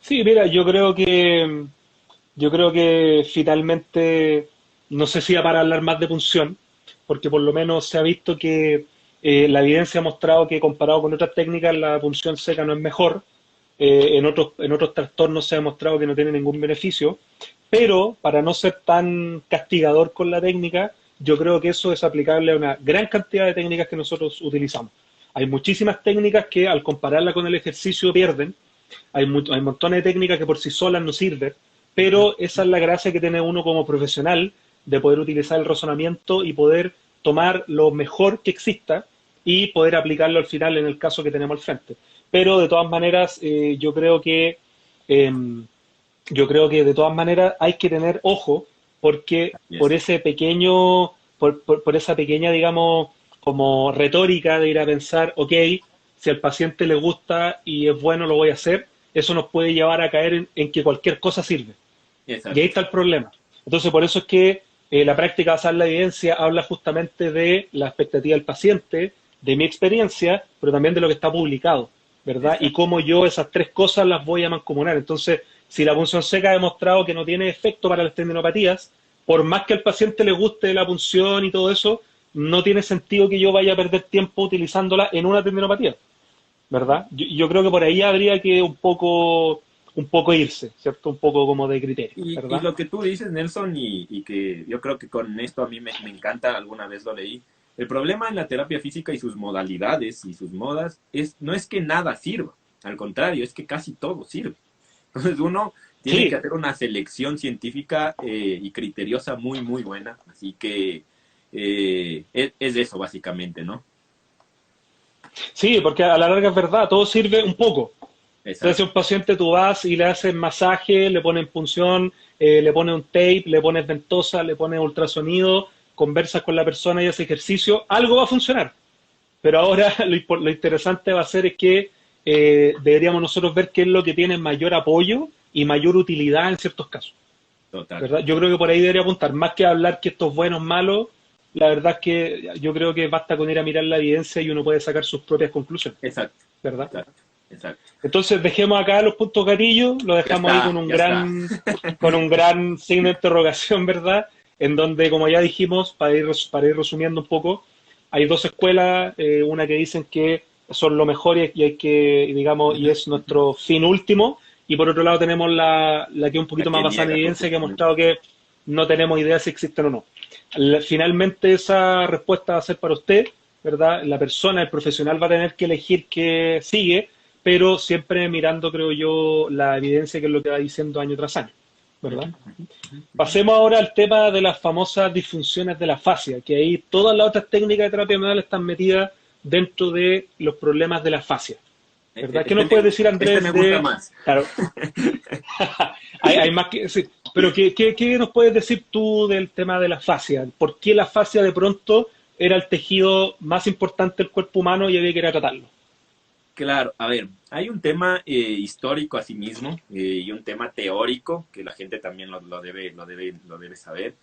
sí, mira, yo creo que finalmente, no sé si va para hablar más de punción, porque por lo menos se ha visto que la evidencia ha mostrado que comparado con otras técnicas la punción seca no es mejor. En otros trastornos se ha demostrado que no tiene ningún beneficio, pero para no ser tan castigador con la técnica, yo creo que eso es aplicable a una gran cantidad de técnicas que nosotros utilizamos. Hay muchísimas técnicas que al compararla con el ejercicio pierden, hay montones de técnicas que por sí solas no sirven, pero esa es la gracia que tiene uno como profesional de poder utilizar el razonamiento y poder tomar lo mejor que exista y poder aplicarlo al final en el caso que tenemos al frente. Pero de todas maneras, yo creo que yo creo que de todas maneras hay que tener ojo porque Yes. por ese pequeño, por esa pequeña, digamos, como retórica de ir a pensar, ok, si al paciente le gusta y es bueno, lo voy a hacer, eso nos puede llevar a caer en que cualquier cosa sirve. Y Exacto. ahí está el problema. Entonces, por eso es que la práctica basada en la evidencia habla justamente de la expectativa del paciente, de mi experiencia, pero también de lo que está publicado, ¿verdad? Y Exacto. cómo yo esas tres cosas las voy a mancomunar. Entonces, si la punción seca ha demostrado que no tiene efecto para las tendinopatías, por más que al paciente le guste la punción y todo eso, no tiene sentido que yo vaya a perder tiempo utilizándola en una tendinopatía, ¿verdad? Yo creo que por ahí habría que un poco irse, ¿cierto? Un poco como de criterio, Y ¿verdad? lo que tú dices, Nelson, y que yo creo que con esto a mí me encanta, alguna vez lo leí, el problema en la terapia física y sus modalidades y sus modas no es que nada sirva, al contrario, es que casi todo sirve. Entonces uno tiene que Sí, hacer una selección científica y criteriosa muy, muy buena, así que es eso básicamente, ¿no? sí, porque a la larga es verdad, todo sirve un poco. Entonces, si a Exacto, un paciente tú vas y le haces masaje, le pones punción, le pones un tape, le pones ventosa, le pones ultrasonido, conversas con la persona y haces ejercicio, algo va a funcionar. Pero ahora lo interesante va a ser es que deberíamos nosotros ver qué es lo que tiene mayor apoyo y mayor utilidad en ciertos casos, total, ¿verdad? Yo creo que por ahí debería apuntar, más que hablar que esto es bueno o malo, la verdad es que yo creo que basta con ir a mirar la evidencia y uno puede sacar sus propias conclusiones, exacto, ¿verdad? exacto, exacto. Entonces dejemos acá los puntos gatillos, lo Ya dejamos ahí está, ya está. con un gran signo de interrogación, ¿verdad? En donde, como ya dijimos, para ir resumiendo un poco, hay dos escuelas, una que dicen que son lo mejor y hay que, digamos, y Ujú, es ujú. nuestro fin último, y por otro lado tenemos la que es un La poquito más que basada en niega, evidencia, que ha ujú. mostrado que no tenemos idea si existen o no. Finalmente esa respuesta va a ser para usted, ¿verdad? La persona, el profesional va a tener que elegir qué sigue, pero siempre mirando, creo yo, la evidencia que es lo que va diciendo año tras año, Ujú, ¿verdad? ujú, ujú, ujú. Pasemos ahora al tema de las famosas disfunciones de la fascia, que ahí todas las otras técnicas de terapia manual están metidas dentro de los problemas de la fascia, ¿verdad? ¿Qué nos puedes decir, Este me Andrés, gusta de... más. Claro, hay más que... Sí, pero ¿qué nos puedes decir tú del tema de la fascia? ¿Por qué la fascia de pronto era el tejido más importante del cuerpo humano y había que ir a tratarlo? Claro, a ver, hay un tema histórico asimismo y un tema teórico que la gente también lo debe saber.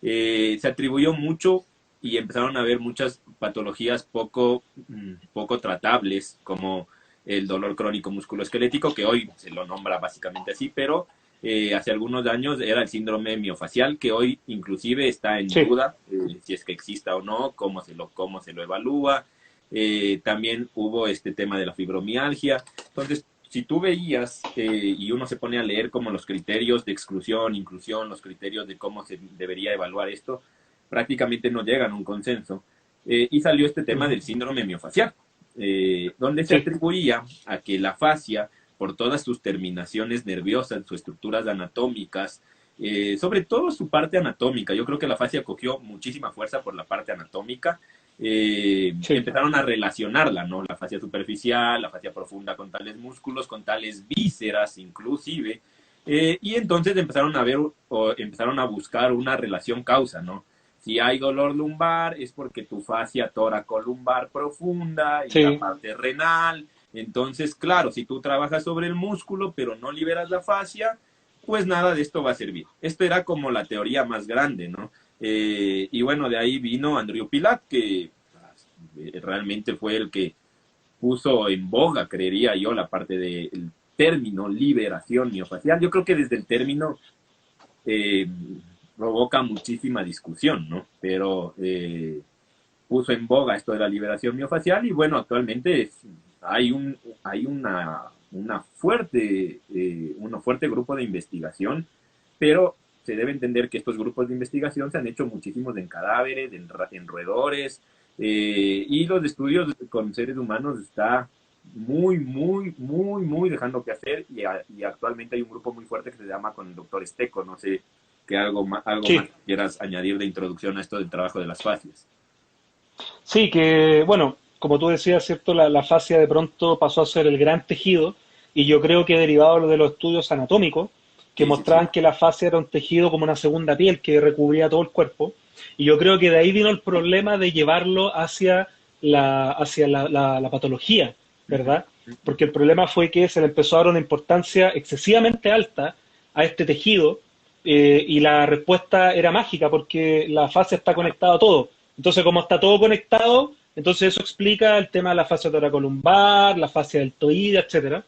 Se atribuyó mucho y empezaron a haber muchas patologías poco tratables, como el dolor crónico musculoesquelético, que hoy se lo nombra básicamente así, pero hace algunos años era el síndrome miofacial, que hoy inclusive está en Sí, duda si es que exista o no, cómo se lo evalúa. También hubo este tema de la fibromialgia. Entonces, si tú veías y uno se pone a leer como los criterios de exclusión, inclusión, los criterios de cómo se debería evaluar esto, prácticamente no llegan a un consenso. Y salió este tema ujú, del síndrome miofacial, donde se sí, atribuía a que la fascia, por todas sus terminaciones nerviosas, sus estructuras anatómicas, sobre todo su parte anatómica, yo creo que la fascia cogió muchísima fuerza por la parte anatómica, sí. empezaron a relacionarla, ¿no? La fascia superficial, la fascia profunda con tales músculos, con tales vísceras inclusive, y entonces empezaron a ver o empezaron a buscar una relación causa, ¿no? Si hay dolor lumbar es porque tu fascia tóraco-lumbar profunda y la Sí, parte renal. Entonces, claro, si tú trabajas sobre el músculo pero no liberas la fascia, pues nada de esto va a servir. Esto era como la teoría más grande, ¿no? Y bueno, de ahí vino Andrew Pilat, que realmente fue el que puso en boga, creería yo, la parte del término liberación miofacial. Yo creo que desde el término eh, provoca muchísima discusión, ¿no? Pero puso en boga esto de la liberación miofacial y bueno, actualmente hay un fuerte grupo de investigación, pero se debe entender que estos grupos de investigación se han hecho muchísimos en cadáveres, en roedores, y los estudios con seres humanos está muy, muy, muy, muy dejando que hacer y actualmente hay un grupo muy fuerte que se llama con el doctor Esteco, no sé que algo más sí. quieras añadir de introducción a esto del trabajo de las fascias. Sí, que bueno, como tú decías, ¿cierto? La fascia de pronto pasó a ser el gran tejido. y yo creo que derivado de los estudios anatómicos, que Sí, sí, mostraban sí. que la fascia era un tejido como una segunda piel que recubría todo el cuerpo, y yo creo que de ahí vino el problema de llevarlo hacia la patología, Ujú, ¿verdad? ujú. Porque el problema fue que se le empezó a dar una importancia excesivamente alta a este tejido, y la respuesta era mágica porque la fascia está Claro. conectada a todo. Entonces, como está todo conectado, entonces eso explica el tema de la fascia toracolumbar, la fascia deltoide, etcétera.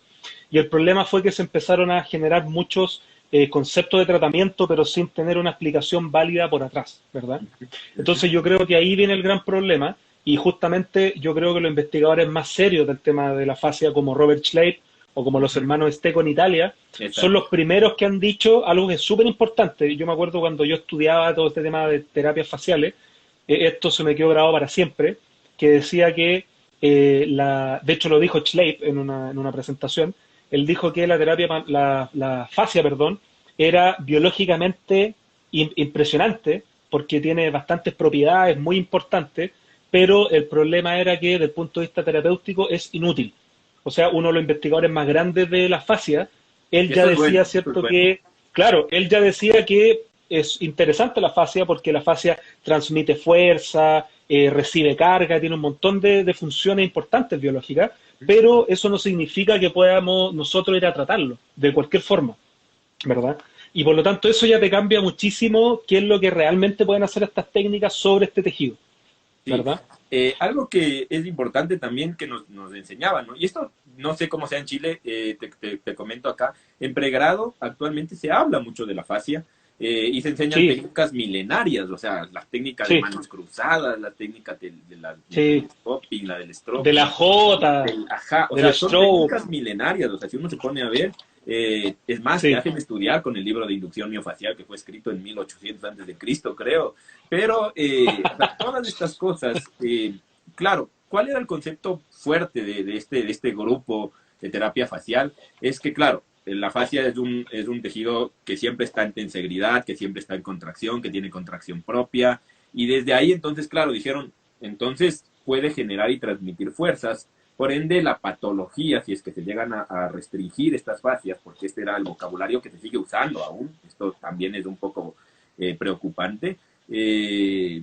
Y el problema fue que se empezaron a generar muchos conceptos de tratamiento, pero sin tener una explicación válida por atrás, ¿verdad? Ujú. Entonces yo creo que ahí viene el gran problema, y justamente yo creo que los investigadores más serios del tema de la fascia, como Robert Schlapp o como los Ujú. hermanos Stecco en Italia, son Exacto. los primeros que han dicho algo que es súper importante. Yo me acuerdo cuando yo estudiaba todo este tema de terapias faciales, esto se me quedó grabado para siempre, que decía que, de hecho lo dijo Schlapp en una presentación, él dijo que la fascia, perdón, era biológicamente impresionante porque tiene bastantes propiedades muy importantes, pero el problema era que desde el punto de vista terapéutico es inútil. O sea, uno de los investigadores más grandes de la fascia, él ya Eso es decía, bueno, eso es ¿cierto? bueno. Que, claro, él ya decía que es interesante la fascia porque la fascia transmite fuerza, recibe carga, tiene un montón de funciones importantes biológicas, pero eso no significa que podamos nosotros ir a tratarlo de cualquier forma, ¿verdad? Y por lo tanto eso ya te cambia muchísimo qué es lo que realmente pueden hacer estas técnicas sobre este tejido, Sí, ¿verdad? algo que es importante también que nos enseñaban, ¿no? Y esto no sé cómo sea en Chile, te comento acá, en pregrado actualmente se habla mucho de la fascia, y se enseñan Sí, técnicas milenarias, o sea, las técnicas de sí, manos cruzadas, las técnicas del sí. popping, la del De la stroking, J, ajá, o del sea, son stroke, técnicas milenarias, o sea, si uno se pone a ver, es más, te sí, hacen estudiar con el libro de inducción miofacial que fue escrito en 1800 antes de Cristo, creo, pero o sea, todas estas cosas, claro, ¿cuál era el concepto fuerte de este grupo de terapia facial? Es que, claro, la fascia es un tejido que siempre está en tensegridad, que siempre está en contracción, que tiene contracción propia, y desde ahí entonces, claro, dijeron, entonces puede generar y transmitir fuerzas, por ende la patología, si es que se llegan a restringir estas fascias, porque este era el vocabulario que se sigue usando aún, esto también es un poco preocupante,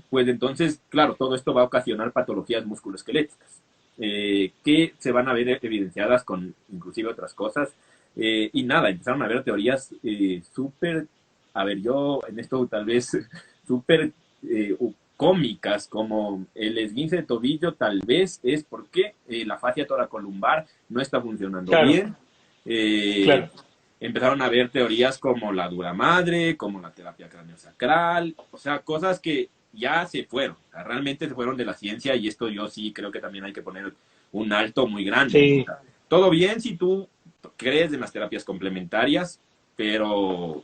pues entonces, claro, todo esto va a ocasionar patologías musculoesqueléticas, que se van a ver evidenciadas con inclusive otras cosas. Y nada, empezaron a haber teorías súper, a ver, yo en esto tal vez súper cómicas, como el esguince de tobillo tal vez es porque la fascia toracolumbar no está funcionando claro, bien. Eh, claro. Empezaron a haber teorías como la dura madre, como la terapia craneosacral, o sea, cosas que ya se fueron, o sea, realmente se fueron de la ciencia, y esto yo sí creo que también hay que poner un alto muy grande, ¿no? O Sí, sea, todo bien si tú crees en las terapias complementarias, pero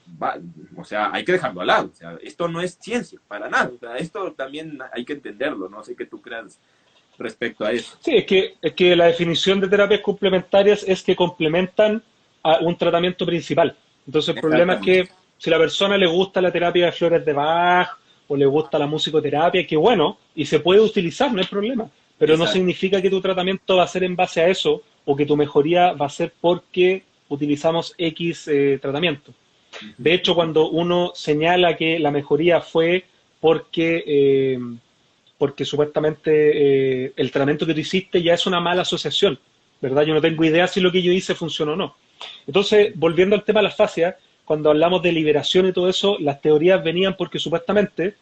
o sea, hay que dejarlo al lado, o sea, esto no es ciencia, para nada, o sea, esto también hay que entenderlo, no sé qué tú creas respecto a eso. sí, es que la definición de terapias complementarias es que complementan a un tratamiento principal. Entonces el problema es Exactamente, que si a la persona le gusta la terapia de flores de Bach o le gusta la musicoterapia, que bueno, y se puede utilizar, no hay problema, pero no exacto. significa que tu tratamiento va a ser en base a eso o que tu mejoría va a ser porque utilizamos X tratamiento. De hecho, cuando uno señala que la mejoría fue porque, porque supuestamente el tratamiento que tú hiciste ya es una mala asociación, ¿verdad? Yo no tengo idea si lo que yo hice funcionó o no. Entonces, volviendo al tema de las fascias, cuando hablamos de liberación y todo eso, las teorías venían porque supuestamente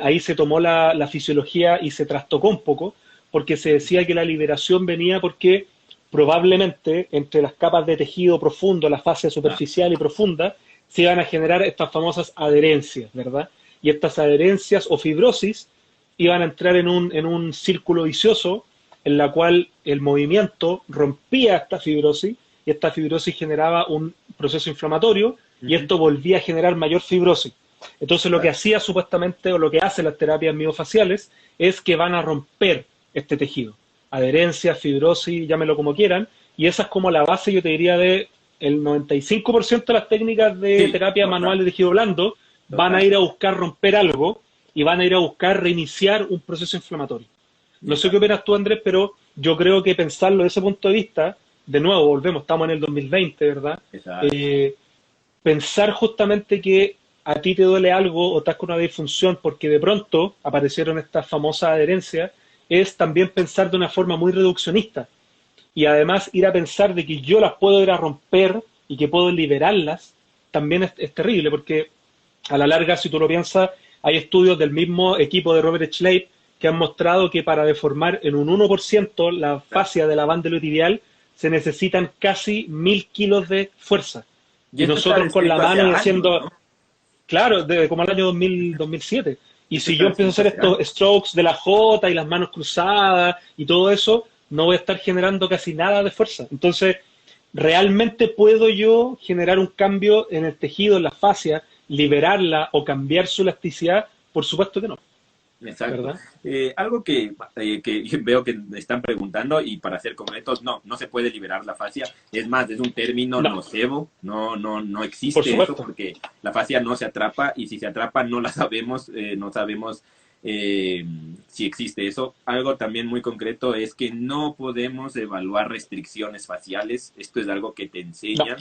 ahí se tomó la fisiología y se trastocó un poco, porque se decía que la liberación venía porque probablemente entre las capas de tejido profundo, la fascia Ah, superficial y profunda, se iban a generar estas famosas adherencias, ¿verdad? Y estas adherencias o fibrosis iban a entrar en un círculo vicioso en la cual el movimiento rompía esta fibrosis y esta fibrosis generaba un proceso inflamatorio y ujú, esto volvía a generar mayor fibrosis. Entonces lo que exacto, hacía supuestamente o lo que hacen las terapias miofaciales es que van a romper este tejido. Adherencia, fibrosis, llámelo como quieran, y esa es como la base, yo te diría, de el 95% de las técnicas de sí, terapia manual total, de tejido blando van a total, ir a buscar romper algo y van a ir a buscar reiniciar un proceso inflamatorio. No sé qué exacto. opinas tú, Andrés, pero yo creo que pensarlo desde ese punto de vista de nuevo, volvemos, estamos en el 2020, ¿verdad? Exacto. Pensar justamente que a ti te duele algo o estás con una disfunción porque de pronto aparecieron estas famosas adherencias, es también pensar de una forma muy reduccionista. Y además ir a pensar de que yo las puedo ir a romper y que puedo liberarlas, también es terrible, porque a la larga, si tú lo piensas, hay estudios del mismo equipo de Robert Schlapp que han mostrado que para deformar en un 1% la fascia de la banda iliotibial se necesitan casi 1000 kilos de fuerza. Y Y esto está nosotros con la descrito hace mano y años, haciendo, ¿no? claro, como el año 2000, 2007. Y Esto si está yo empiezo a descrito hacer hace estos años. strokes de la J y las manos cruzadas y todo eso, no voy a estar generando casi nada de fuerza. Entonces, ¿realmente puedo yo generar un cambio en el tejido, en la fascia, liberarla o cambiar su elasticidad? Por supuesto que no, Exacto. ¿verdad? Algo que veo que me están preguntando y para ser concretos, no se puede liberar la fascia. Es más, es un término No, nocebo, no por existe eso supuesto. porque la fascia no se atrapa y si se atrapa no la sabemos, no sabemos si existe eso. Algo también muy concreto es que no podemos evaluar restricciones faciales. Esto es algo que te No. enseñan,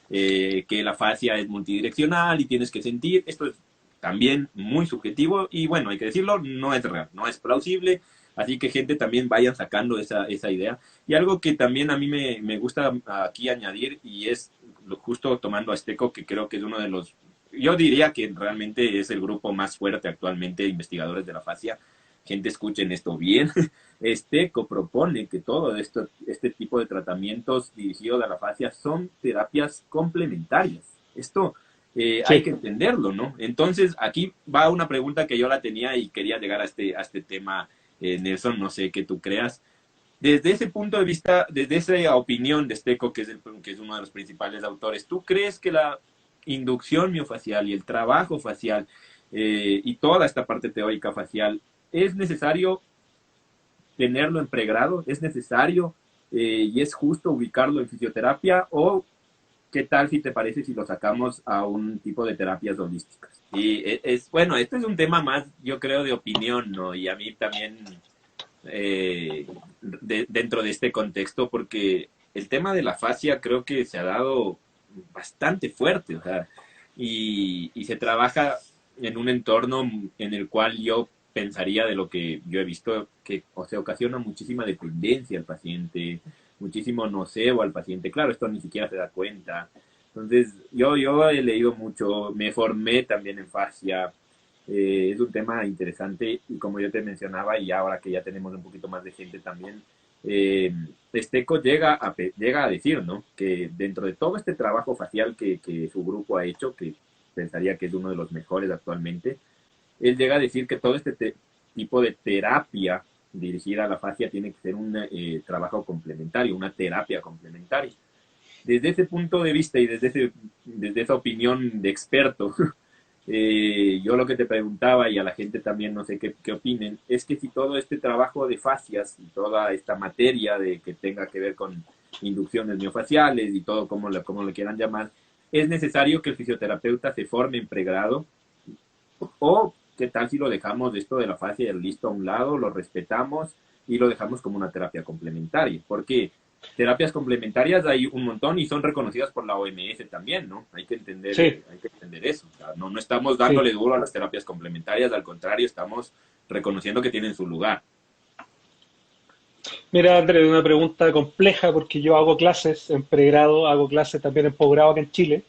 que la fascia es multidireccional y tienes que sentir. Esto es también muy subjetivo y bueno, hay que decirlo, no es real, no es plausible, así que gente también vayan sacando esa idea. Y algo que también a mí me gusta aquí añadir y es justo tomando a Esteco, que creo que es uno de los, yo diría que realmente es el grupo más fuerte actualmente de investigadores de la fascia. Gente, escuchen esto bien. Esteco propone que todo este tipo de tratamientos dirigidos a la fascia son terapias complementarias. Esto hay Sí. que entenderlo, ¿no? Entonces, aquí va una pregunta que yo la tenía y quería llegar a este tema, Nelson, no sé qué tú creas. Desde ese punto de vista, desde esa opinión de Steco, que es uno de los principales autores, ¿tú crees que la inducción miofacial y el trabajo facial y toda esta parte teórica facial es necesario tenerlo en pregrado? ¿Es necesario y es justo ubicarlo en fisioterapia? ¿O qué tal si te parece si lo sacamos a un tipo de terapias holísticas? Y bueno, este es un tema más, yo creo, de opinión, ¿no? Y a mí también, dentro de este contexto, porque el tema de la fascia creo que se ha dado bastante fuerte, o sea, y se trabaja en un entorno en el cual yo pensaría de lo que yo he visto, que o se ocasiona muchísima dependencia al paciente, muchísimo nocebo al paciente. Claro, esto ni siquiera se da cuenta. Entonces, yo he leído mucho, me formé también en fascia. Es un tema interesante y como yo te mencionaba, y ahora que ya tenemos un poquito más de gente también, Esteco llega a decir, ¿no? Que dentro de todo este trabajo facial que su grupo ha hecho, que pensaría que es uno de los mejores actualmente, él llega a decir que todo este tipo de terapia dirigida a la fascia tiene que ser un trabajo complementario, una terapia complementaria. Desde ese punto de vista y desde esa opinión de experto, yo lo que te preguntaba y a la gente también, no sé qué opinen, es que si todo este trabajo de fascias y toda esta materia de que tenga que ver con inducciones miofaciales y todo como lo quieran llamar, es necesario que el fisioterapeuta se forme en pregrado o qué tal si lo dejamos esto de la fascia del listo a un lado, lo respetamos y lo dejamos como una terapia complementaria, porque terapias complementarias hay un montón y son reconocidas por la OMS también, ¿no? Sí, Hay que entender eso. O sea, no estamos sí. dándole duro a las terapias complementarias, al contrario, estamos reconociendo que tienen su lugar. Mira, André, una pregunta compleja porque yo hago clases en pregrado, hago clases también en posgrado acá en Chile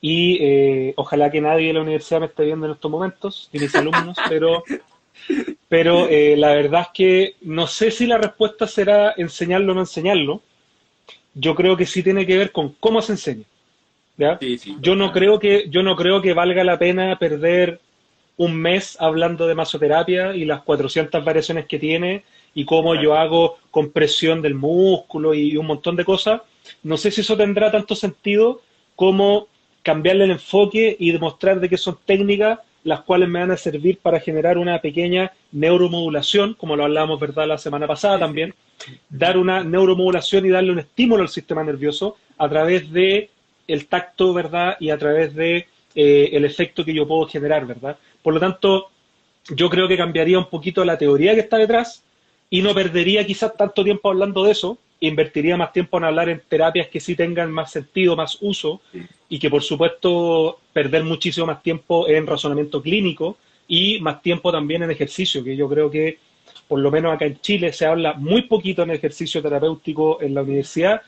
y ojalá que nadie de la universidad me esté viendo en estos momentos, ni mis alumnos, pero la verdad es que no sé si la respuesta será enseñarlo o no enseñarlo. Yo creo que sí tiene que ver con cómo se enseña, ¿ya? Sí, sí, Yo no creo que valga la pena perder un mes hablando de masoterapia y las 400 variaciones que tiene y cómo yo exacto. hago compresión del músculo y un montón de cosas. No sé si eso tendrá tanto sentido como cambiarle el enfoque y demostrar de que son técnicas las cuales me van a servir para generar una pequeña neuromodulación, como lo hablábamos, ¿verdad?, la semana pasada Sí, sí. también, dar una neuromodulación y darle un estímulo al sistema nervioso a través de el tacto, ¿verdad? Y a través de el efecto que yo puedo generar, ¿verdad? Por lo tanto, yo creo que cambiaría un poquito la teoría que está detrás y no perdería quizás tanto tiempo hablando de eso, invertiría más tiempo en hablar en terapias que sí tengan más sentido, más uso, Sí. y que por supuesto perder muchísimo más tiempo en razonamiento clínico y más tiempo también en ejercicio, que yo creo que por lo menos acá en Chile se habla muy poquito en ejercicio terapéutico en la universidad.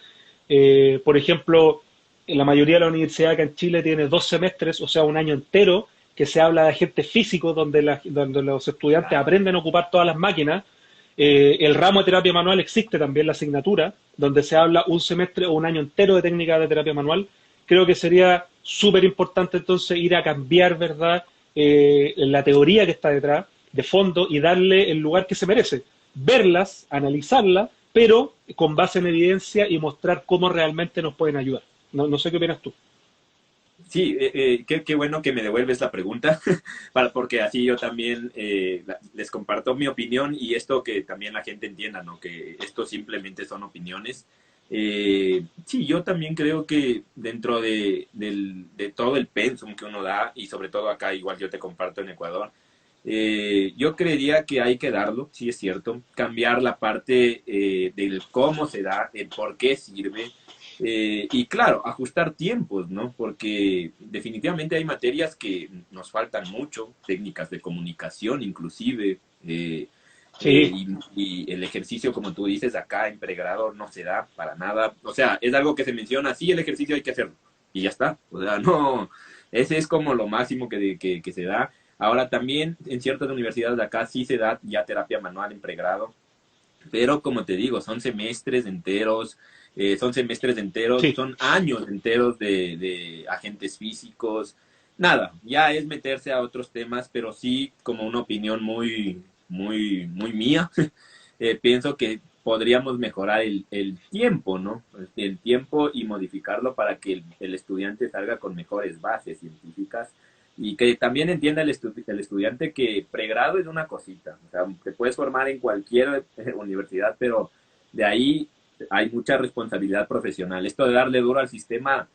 Por ejemplo, la mayoría de la universidad acá en Chile tiene 2 semestres, o sea, un año entero, que se habla de agentes físicos, donde los estudiantes aprenden a ocupar todas las máquinas. El ramo de terapia manual existe también, la asignatura, donde se habla un semestre o un año entero de técnicas de terapia manual. Creo que sería súper importante entonces ir a cambiar, ¿verdad?, la teoría que está detrás, de fondo, y darle el lugar que se merece. Verlas, analizarlas, pero con base en evidencia y mostrar cómo realmente nos pueden ayudar. No sé qué opinas tú. Sí, qué bueno que me devuelves la pregunta, porque así yo también les comparto mi opinión y esto que también la gente entienda, ¿no? Que esto simplemente son opiniones. Sí, yo también creo que dentro de todo el pensum que uno da, y sobre todo acá, igual yo te comparto en Ecuador, yo creería que hay que darlo, sí es cierto, cambiar la parte del cómo se da, el por qué sirve, y claro, ajustar tiempos, ¿no? Porque definitivamente hay materias que nos faltan mucho, técnicas de comunicación inclusive, Sí, y el ejercicio, como tú dices, acá en pregrado no se da para nada. O sea, es algo que se menciona, sí, el ejercicio hay que hacerlo, y ya está. O sea, no, ese es como lo máximo que se da. Ahora también en ciertas universidades de acá sí se da ya terapia manual en pregrado, pero como te digo, son semestres enteros, sí. son años enteros de agentes físicos. Nada, ya es meterse a otros temas, pero sí como una opinión muy mía, pienso que podríamos mejorar el tiempo, ¿no? El tiempo y modificarlo para que el estudiante salga con mejores bases científicas y que también entienda el estudiante que pregrado es una cosita, o sea, te puedes formar en cualquier universidad, pero de ahí hay mucha responsabilidad profesional. Esto de darle duro al sistema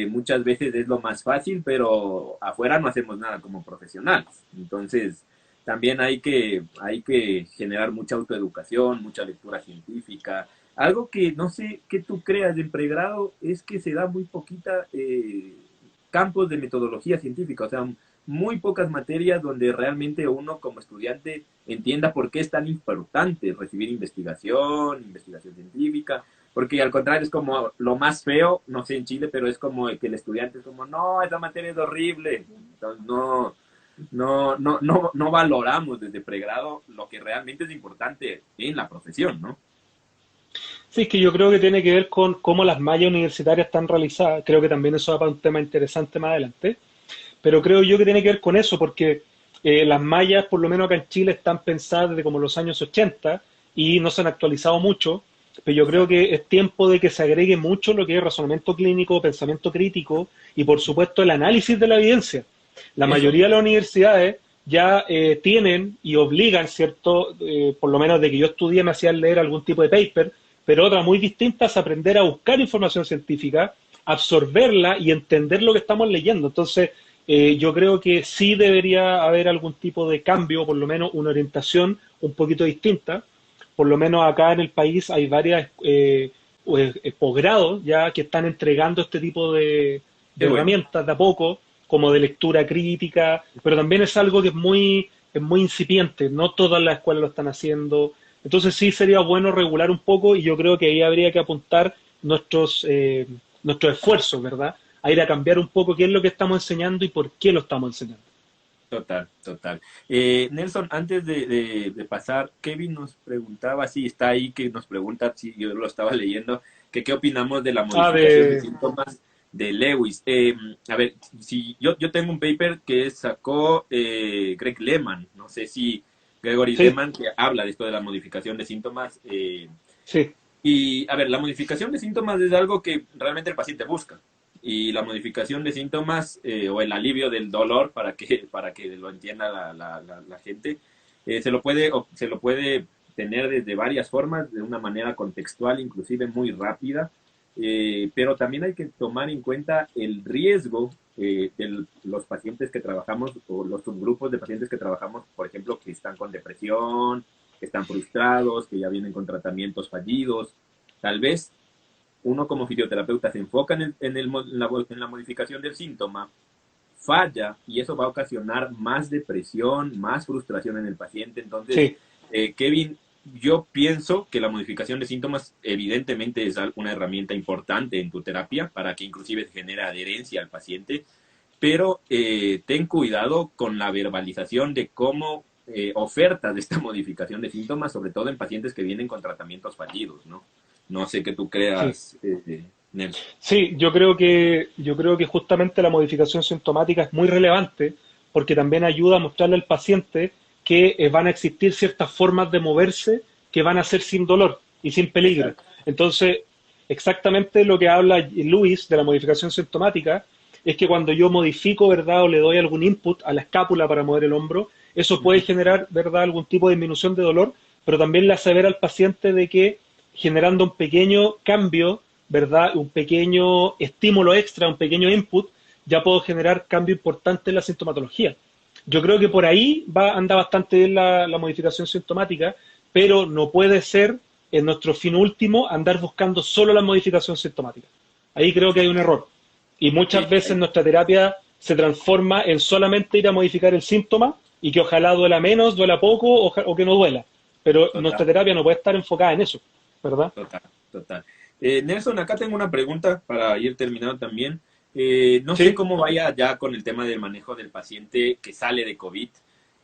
muchas veces es lo más fácil, pero afuera no hacemos nada como profesionales. Entonces, también hay que generar mucha autoeducación, mucha lectura científica. Algo que no sé qué tú creas del pregrado es que se da muy poquita campos de metodología científica, o sea, muy pocas materias donde realmente uno como estudiante entienda por qué es tan importante recibir investigación científica, porque al contrario es como lo más feo, no sé en Chile, pero es como que el estudiante es como, no, esa materia es horrible, entonces no valoramos desde pregrado lo que realmente es importante en la profesión, ¿no? Sí, es que yo creo que tiene que ver con cómo las mallas universitarias están realizadas. Creo que también eso va para un tema interesante más adelante. Pero creo yo que tiene que ver con eso, porque las mallas, por lo menos acá en Chile, están pensadas desde como los años 80 y no se han actualizado mucho. Pero yo creo Exacto. que es tiempo de que se agregue mucho lo que es razonamiento clínico, pensamiento crítico y, por supuesto, el análisis de la evidencia. La Eso, mayoría de las universidades ya tienen y obligan, ¿cierto? Por lo menos de que yo estudié me hacían leer algún tipo de paper, pero otra muy distinta es aprender a buscar información científica, absorberla y entender lo que estamos leyendo. Entonces, yo creo que sí debería haber algún tipo de cambio, por lo menos una orientación un poquito distinta. Por lo menos acá en el país hay varias posgrados ya que están entregando este tipo qué de bueno. herramientas de a poco, como de lectura crítica, pero también es algo que es muy incipiente, no todas las escuelas lo están haciendo. Entonces sí sería bueno regular un poco y yo creo que ahí habría que apuntar nuestros esfuerzos, ¿verdad? A ir a cambiar un poco qué es lo que estamos enseñando y por qué lo estamos enseñando. Total, total. Nelson, antes de pasar, Kevin nos preguntaba, sí, está ahí, que nos pregunta, si yo lo estaba leyendo, que qué opinamos de la Ah, modificación de de... síntomas de Lewis. A ver, si yo tengo un paper que sacó Greg Lehman, no sé si Gregory Sí, Lehman, que habla de esto de la modificación de síntomas. sí, Y, a ver, la modificación de síntomas es algo que realmente el paciente busca. Y la modificación de síntomas o el alivio del dolor, para que lo entienda la gente, se lo puede tener desde varias formas, de una manera contextual, inclusive muy rápida. Pero también hay que tomar en cuenta el riesgo de los pacientes que trabajamos o los subgrupos de pacientes que trabajamos, por ejemplo, que están con depresión, que están frustrados, que ya vienen con tratamientos fallidos. tal vez uno como fisioterapeuta se enfoca en la modificación del síntoma, falla y eso va a ocasionar más depresión, más frustración en el paciente. Entonces, Sí, Kevin, yo pienso que la modificación de síntomas evidentemente es una herramienta importante en tu terapia para que inclusive genere adherencia al paciente, pero ten cuidado con la verbalización de cómo ofertas de esta modificación de síntomas, sobre todo en pacientes que vienen con tratamientos fallidos, ¿no? No sé qué tú sí. creas, Nelson. Sí, yo creo que justamente la modificación sintomática es muy relevante porque también ayuda a mostrarle al paciente que van a existir ciertas formas de moverse que van a ser sin dolor y sin peligro. Exacto. Entonces, exactamente lo que habla Luis de la modificación sintomática es que cuando yo modifico, ¿verdad? O le doy algún input a la escápula para mover el hombro, eso puede Ujú. generar, ¿verdad? Algún tipo de disminución de dolor, pero también le hace ver al paciente de que generando un pequeño cambio, ¿verdad? Un pequeño estímulo extra, un pequeño input, ya puedo generar cambio importante en la sintomatología. Yo creo que por ahí anda bastante bien la modificación sintomática, pero no puede ser en nuestro fin último andar buscando solo la modificación sintomática. Ahí creo que hay un error. Y muchas Sí, veces nuestra terapia se transforma en solamente ir a modificar el síntoma y que ojalá duela menos, duela poco o que no duela. Pero nuestra total. terapia no puede estar enfocada en eso, ¿verdad? Total, total. Nelson, acá tengo una pregunta para ir terminando también. No sé Sí, cómo vaya ya con el tema del manejo del paciente que sale de COVID,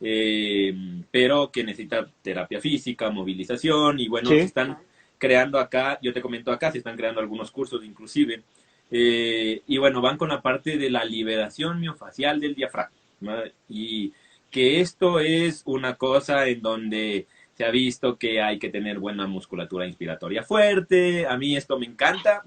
eh, pero que necesita terapia física, movilización, y bueno, se sí, están creando acá, yo te comento acá, se están creando algunos cursos inclusive, y bueno, van con la parte de la liberación miofacial del diafragma, ¿no? Y que esto es una cosa en donde se ha visto que hay que tener buena musculatura inspiratoria fuerte. A mí esto me encanta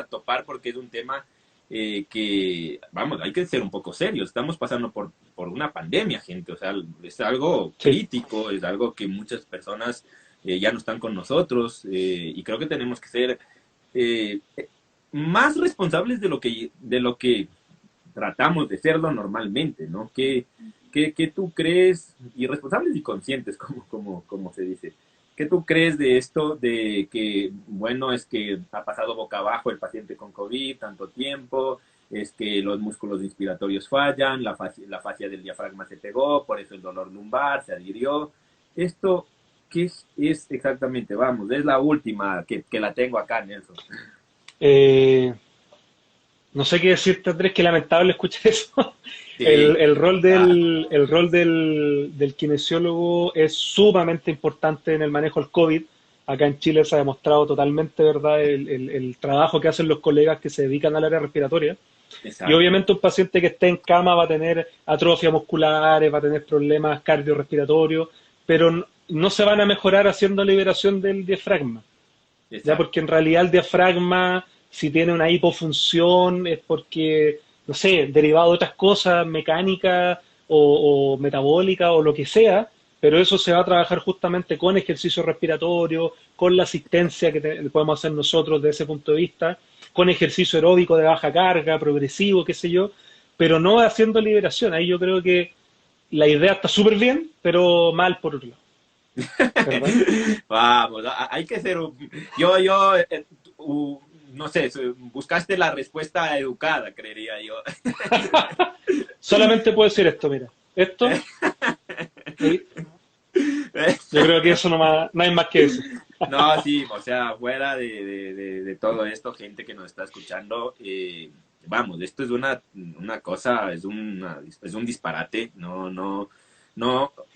topar porque es un tema que, vamos, hay que ser un poco serios. Estamos pasando por una pandemia, gente. O sea, es algo sí. crítico, es algo que muchas personas ya no están con nosotros y creo que tenemos que ser eh, más responsables de lo que tratamos de serlo normalmente, ¿no? ¿Qué tú crees, y responsables y conscientes, como se dice, qué tú crees de esto, de que, bueno, es que ha pasado boca abajo el paciente con COVID tanto tiempo, es que los músculos inspiratorios fallan, la fascia del diafragma se pegó, por eso el dolor lumbar se adhirió? Esto, ¿qué es exactamente? Vamos, es la última que la tengo acá, Nelson. Eh, no sé qué decirte, Andrés, qué lamentable escuchar eso. El, Sí, el rol ah, del kinesiólogo es sumamente importante en el manejo del COVID. Acá en Chile se ha demostrado totalmente, ¿verdad?, el trabajo que hacen los colegas que se dedican al área respiratoria. Y exacto, obviamente un paciente que esté en cama va a tener atrofia musculares, va a tener problemas cardiorrespiratorios, pero no se van a mejorar haciendo liberación del diafragma. Ya exacto. porque en realidad el diafragma, si tiene una hipofunción, es porque, no sé, derivado de otras cosas, mecánicas o metabólicas o lo que sea, pero eso se va a trabajar justamente con ejercicio respiratorio, con la asistencia que podemos hacer nosotros desde ese punto de vista, con ejercicio aeróbico de baja carga, progresivo, qué sé yo, pero no haciendo liberación. Ahí yo creo que la idea está súper bien, pero mal por otro lado, ¿verdad? Vamos, hay que ser no sé, buscaste la respuesta educada, creería yo. Solamente puedo decir esto, mira. Esto, y yo creo que eso no hay más que decir. No, sí, o sea, fuera de todo esto, gente que nos está escuchando, vamos, esto es una cosa, es un disparate, no,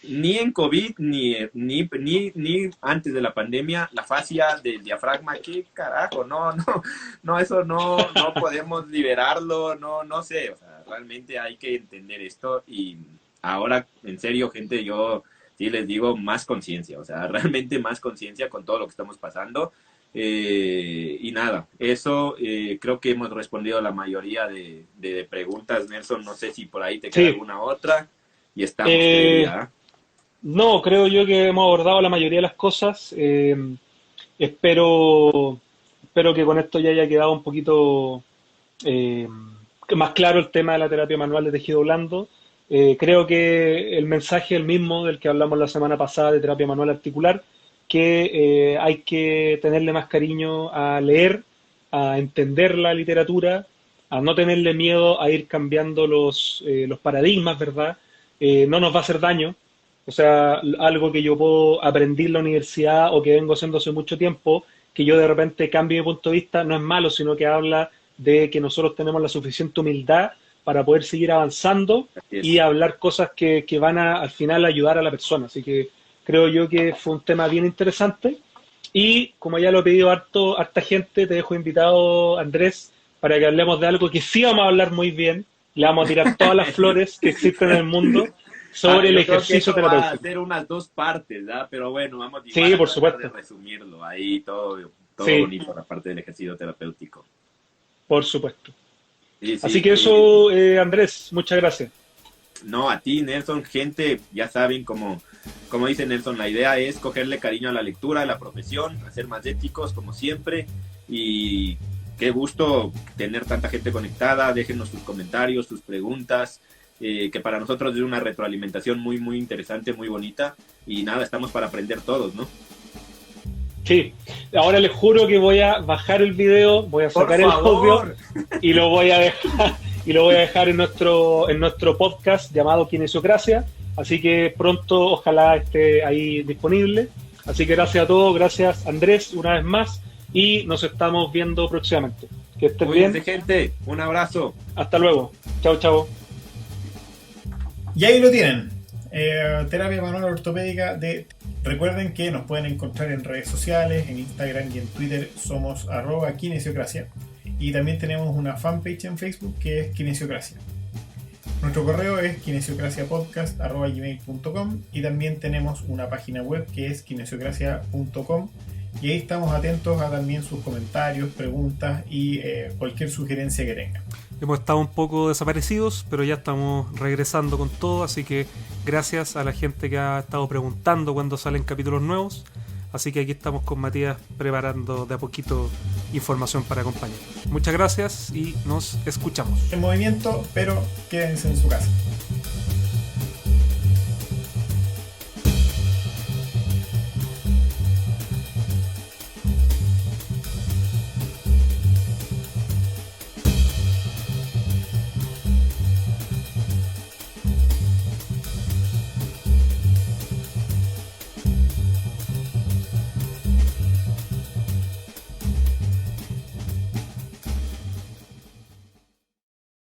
ni en COVID, ni antes de la pandemia, la fascia del diafragma, qué carajo, no, eso no podemos liberarlo, no sé, o sea, realmente hay que entender esto y ahora, en serio, gente, yo sí les digo más conciencia, o sea, realmente más conciencia con todo lo que estamos pasando. Y nada, eso creo que hemos respondido a la mayoría de preguntas, Nelson. No sé si por ahí te queda Sí, alguna otra. Y estamos, eh, creería. no, creo yo que hemos abordado la mayoría de las cosas. Espero que con esto ya haya quedado un poquito eh, más claro el tema de la terapia manual de tejido blando. Creo que el mensaje es el mismo del que hablamos la semana pasada de terapia manual articular, que hay que tenerle más cariño a leer, a entender la literatura, a no tenerle miedo a ir cambiando los paradigmas, ¿verdad? No nos va a hacer daño. O sea, algo que yo puedo aprender en la universidad o que vengo haciendo hace mucho tiempo, que yo de repente cambie mi punto de vista, no es malo, sino que habla de que nosotros tenemos la suficiente humildad para poder seguir avanzando y hablar cosas que van a, al final, ayudar a la persona. Así que creo yo que fue un tema bien interesante. Y como ya lo he pedido harta gente, te dejo invitado, Andrés, para que hablemos de algo que sí vamos a hablar muy bien. Le vamos a tirar todas las flores que existen en el mundo sobre el ejercicio terapéutico. Va a ser unas 2 partes, ¿verdad? Pero bueno, vamos sí, por supuesto. De resumirlo. Ahí todo sí. Bonito, la parte del ejercicio terapéutico. Por supuesto. Sí, así que eso, Andrés, muchas gracias. No, a ti, Nelson, gente, ya saben, como dice Nelson, la idea es cogerle cariño a la lectura, a la profesión, a ser más éticos, como siempre, y qué gusto tener tanta gente conectada. Déjenos sus comentarios, sus preguntas, que para nosotros es una retroalimentación muy, muy interesante, muy bonita, y nada, estamos para aprender todos, ¿no? Sí, ahora les juro que voy a bajar el video, voy a sacar el audio y lo voy a dejar en nuestro podcast llamado Kinesiocracia, así que pronto ojalá esté ahí disponible. Así que gracias a todos, gracias Andrés una vez más y nos estamos viendo próximamente. Que estén bien. Gente, un abrazo. Hasta luego. Chao, chao. Y ahí lo tienen. Terapia manual ortopédica Recuerden que nos pueden encontrar en redes sociales, en Instagram y en Twitter somos @kinesiocracia, y también tenemos una fanpage en Facebook que es Kinesiocracia. Nuestro correo es kinesiocraciapodcast@gmail.com y también tenemos una página web que es kinesiocracia.com, y ahí estamos atentos a también sus comentarios, preguntas y cualquier sugerencia que tengan. Hemos estado un poco desaparecidos, pero ya estamos regresando con todo, así que gracias a la gente que ha estado preguntando cuándo salen capítulos nuevos. Así que aquí estamos con Matías preparando de a poquito información para acompañar. Muchas gracias y nos escuchamos. En movimiento, pero quédense en su casa.